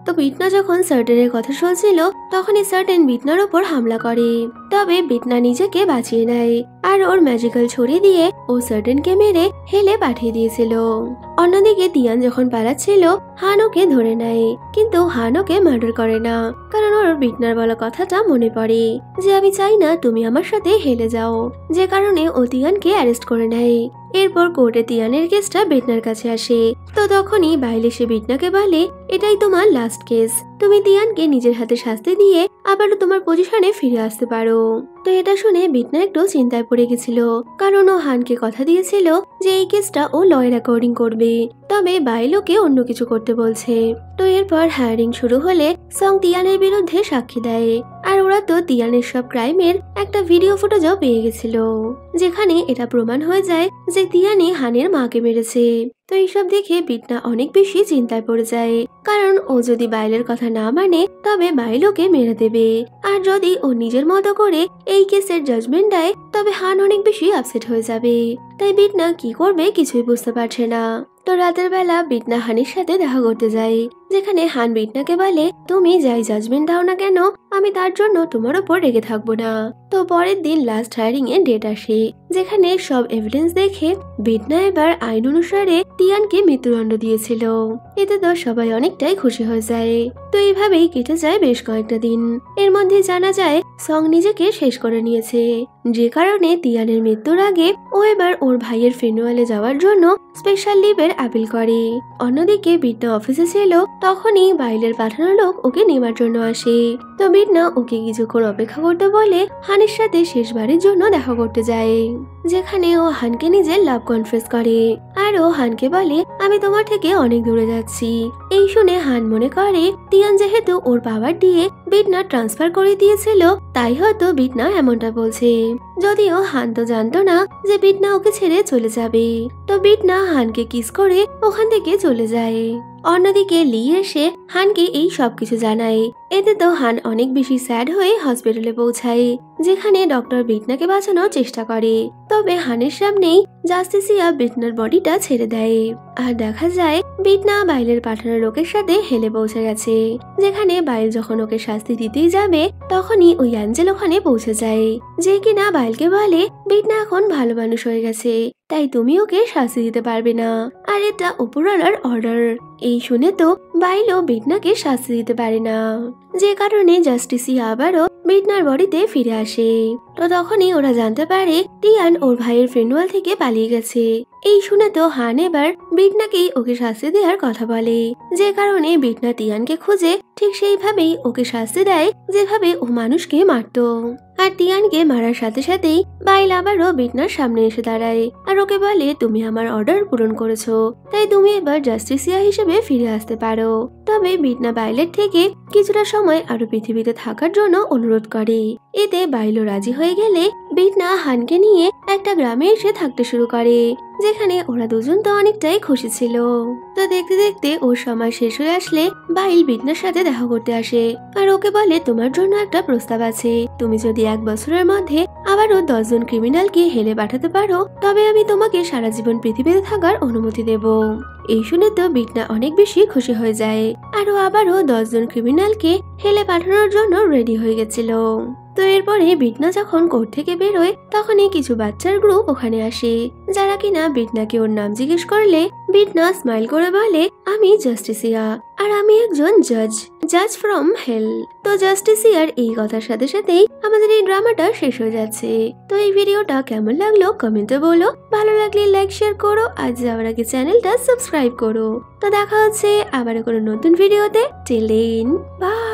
তো বিটনা যখন সার্টেনের কথা শুনছিল তখনই সার্টেন বিটনার ওপর হামলা করে। তবে বিটনা নিজেকে বাঁচিয়ে নেয় আর ওর ম্যাজিক্যাল ছড়ি দিয়ে ও সার্টেনকে মেরে হেলে পাঠিয়ে দিয়েছিল। অন্যদিকে তিয়ান যখন পালাচ্ছিল হান ওকে ধরে নেয়, কিন্তু হান ওকে মার্ডার করে না, কারণ ওর বিটনার বলা কথাটা মনে পড়ে যে আমি চাই না তুমি আমার সাথে হেলে যাও, যে কারণে ও তিয়ানকে অ্যারেস্ট করে নেয়। এরপর কোর্টে তিয়ানের কেসটা বিটনার কাছে আসে। তো তখনই বাইলে সে বিটনাকে বলে এটাই তোমার লাস্ট কেস, তুমি তিয়ানকে নিজের হাতে শাস্তি দিয়ে আবারও তোমার পজিশনে ফিরে আসতে পারো। তো এটা শুনে বিটনা একটু চিন্তায় পড়ে গেছিল, কারণ ও হানকে কথা দিয়েছিল যে এই কেসটা ও লয়ের অ্যাকর্ডিং করবে, তবে বাইলোকে অন্য কিছু করতে বলছে। তো এরপর হায়ারিং শুরু হলে সং তিয়ানের বিরুদ্ধে সাক্ষী দেয়, আর ওরা তো তিয়ানের সব ক্রাইমের একটা ভিডিও ফুটেজও পেয়ে গেছিল, যেখানে এটা প্রমাণ হয়ে যায় যে তিয়ানি হানের মাকে মেরেছে। তো এইসব দেখে বিটনা অনেক বেশি চিন্তায় পড়ে যায়, কারণ ও যদি বাইলের কথা না মানে তবে বাইলোকে মেরে দেবে, আর যদি ও নিজের মতো করে এই কেসের জাজমেন্ট দেয় তবে হান অনেক বেশি আপসেট হয়ে যাবে। তাই বিটনা কি করবে কিছুই বুঝতে পারছে না। তো রাতের বেলা বিটনা হানির সাথে দেখা করতে যায়, যেখানে হান বিটনাকে বলে তুমি যাই জাজমেন্ট দাও না কেন আমি তার জন্য তোমার উপর রেগে থাকবো না। তো পরের দিন লাস্ট হায়ারিং এ ডেট আসে, যেখানে সব এভিডেন্স দেখে বিটনা এবার আইন অনুসারে তিয়ানকে মৃত্যুদণ্ড দিয়েছিল। এতে তো সবাই অনেকটাই খুশি হয়ে যায়। তো এইভাবেই কেটে যায় বেশ কয়েকটা দিন। এর মধ্যে জানা যায় সং নিজেকে শেষ করে নিয়েছে, যে কারণে তিয়ানের মৃত্যুর আগে ও এবার ওর ভাইয়ের ফিনুয়ালে যাওয়ার জন্য স্পেশাল লিভের আপিল করে। অন্যদিকে বিটনা অফিসে ছিল, তখনই বাইলের পাঠানো লোক ওকে নেওয়ার জন্য আসে। তো বিটনা ওকে কিছুক্ষণ অপেক্ষা করতে বলে হানের সাথে শেষবারের জন্য দেখা করতে যায়, যেখানে ও হানকে নিজের লাভ কনফেস করে। আর ও হানকে বলে আমি তোমার থেকে অনেক দূরে যাচ্ছি। এই শুনে হান মনে করে তিয়ান যেহেতু ওর পাওয়ার দিয়ে বিটনা ট্রান্সফার করে দিয়েছিল, তাই হয়তো বিটনা এমনটা বলছে। যদিও হান তো জানতো না যে বিটনা ওকে ছেড়ে চলে যাবে। তো বিটনা হানকে কিস করে ওখান থেকে চলে যায়। অন্যদিকে লি এসে হানকে এই সবকিছু জানায়। এতে তো হান অনেক বেশি স্যাড হয়ে হসপিটালে পৌঁছায়, যেখানে ডক্টর বিটনাকে বাঁচানোর চেষ্টা করে। তবে হানের সামনেই জাস্টিসিয়া বিটনার বডিটা ছেড়ে দেয়। আর দেখা যায় বিটনা বাইলের পাঠানো লোকের সাথে হেলে পৌঁছে গেছে, যেখানে বাইল যখন ওকে শাস্তি দিতেই যাবে তখনই ওই অ্যাঞ্জেল ওখানে পৌঁছে যায়, যে কিনা বাইলকে বলে বিটনা এখন ভালো মানুষ হয়ে গেছে, তাই তুমি ওকে শাস্তি দিতে পারবে না, আর এটা উপরওয়ালার অর্ডার। এই শুনে তো বাইলও বিটনাকে শাস্তি দিতে পারে না, যে কারণে জাস্টিসিয়া আবারও বিটনার বডিতে ফিরে আসে। তো তখনই ওরা জানতে পারে তিয়ান ওর ভাইয়ের ফিনুয়াল থেকে পালিয়ে গেছে। এই শুনে তো হান এবার বিটনাকেই ওকে শাস্তি দেওয়ার কথা বলে, যে কারণে বিটনা তিয়ানকে খুঁজে ঠিক সেইভাবেই ওকে শাস্তি দেয় যেভাবে ও মানুষকে মারত। আর তিয়ানকে মারার সাথে সাথেই বাইল আবারও বিটনার সামনে এসে দাঁড়ায় আর ওকে বলে তুমি আমার অর্ডার পূরণ করেছো, তাই তুমি এবার জাস্টিসিয়া হিসেবে ফিরে আসতে পারো। তবে বিটনা বাইলের থেকে কিছুটা সময় আরো পৃথিবীতে থাকার জন্য অনুরোধ করে। এতে বাইলও রাজি হয়ে গেলে বিটনা হানকে নিয়ে একটা গ্রামে এসে থাকতে শুরু করে, যেখানে ওরা দুজন তো অনেকটাই খুশি ছিল। তো দেখতে দেখতে ওর সময় শেষ হয়ে আসলে বাইল বিটনার সাথে দেখা করতে আসে আর ওকে বলে তোমার জন্য একটা প্রস্তাব আছে, তুমি যদি 1 বছরের মধ্যে আবারও 10 জন ক্রিমিনালকে হেলে পাঠাতে পারো তবে আমি তোমাকে সারা জীবন পৃথিবীতে থাকার অনুমতি দেব। এই শুনে তো বিটনা অনেক বেশি খুশি হয়ে যায় আর ও আবারও 10 জন ক্রিমিনালকে হেলে পাঠানোর জন্য রেডি হয়ে গেছিল। তো এরপরে বিটনা যখন কোর্ট থেকে বেরোয় তখনই কিছু বাচ্চার গ্রুপ ওখানে আসে, যারা কিনা বিটনাকে ওর নাম জিজ্ঞেস করলে বিটনা স্মাইল করে বলে আমি জাস্টিসিয়া আর আমি একজন জাজ ফ্রম হেল। তো জাস্টিসিয়ার এই কথার সাথে সাথেই আমাদের এই ড্রামাটা শেষ হয়ে যাচ্ছে। তো এই ভিডিওটা কেমন লাগলো কমেন্টে বলো, ভালো লাগলে লাইক শেয়ার করো, আর যাওয়ার আগে চ্যানেলটা সাবস্ক্রাইব করো। তো দেখা হচ্ছে আবার কোনো নতুন ভিডিওতে। Till then by.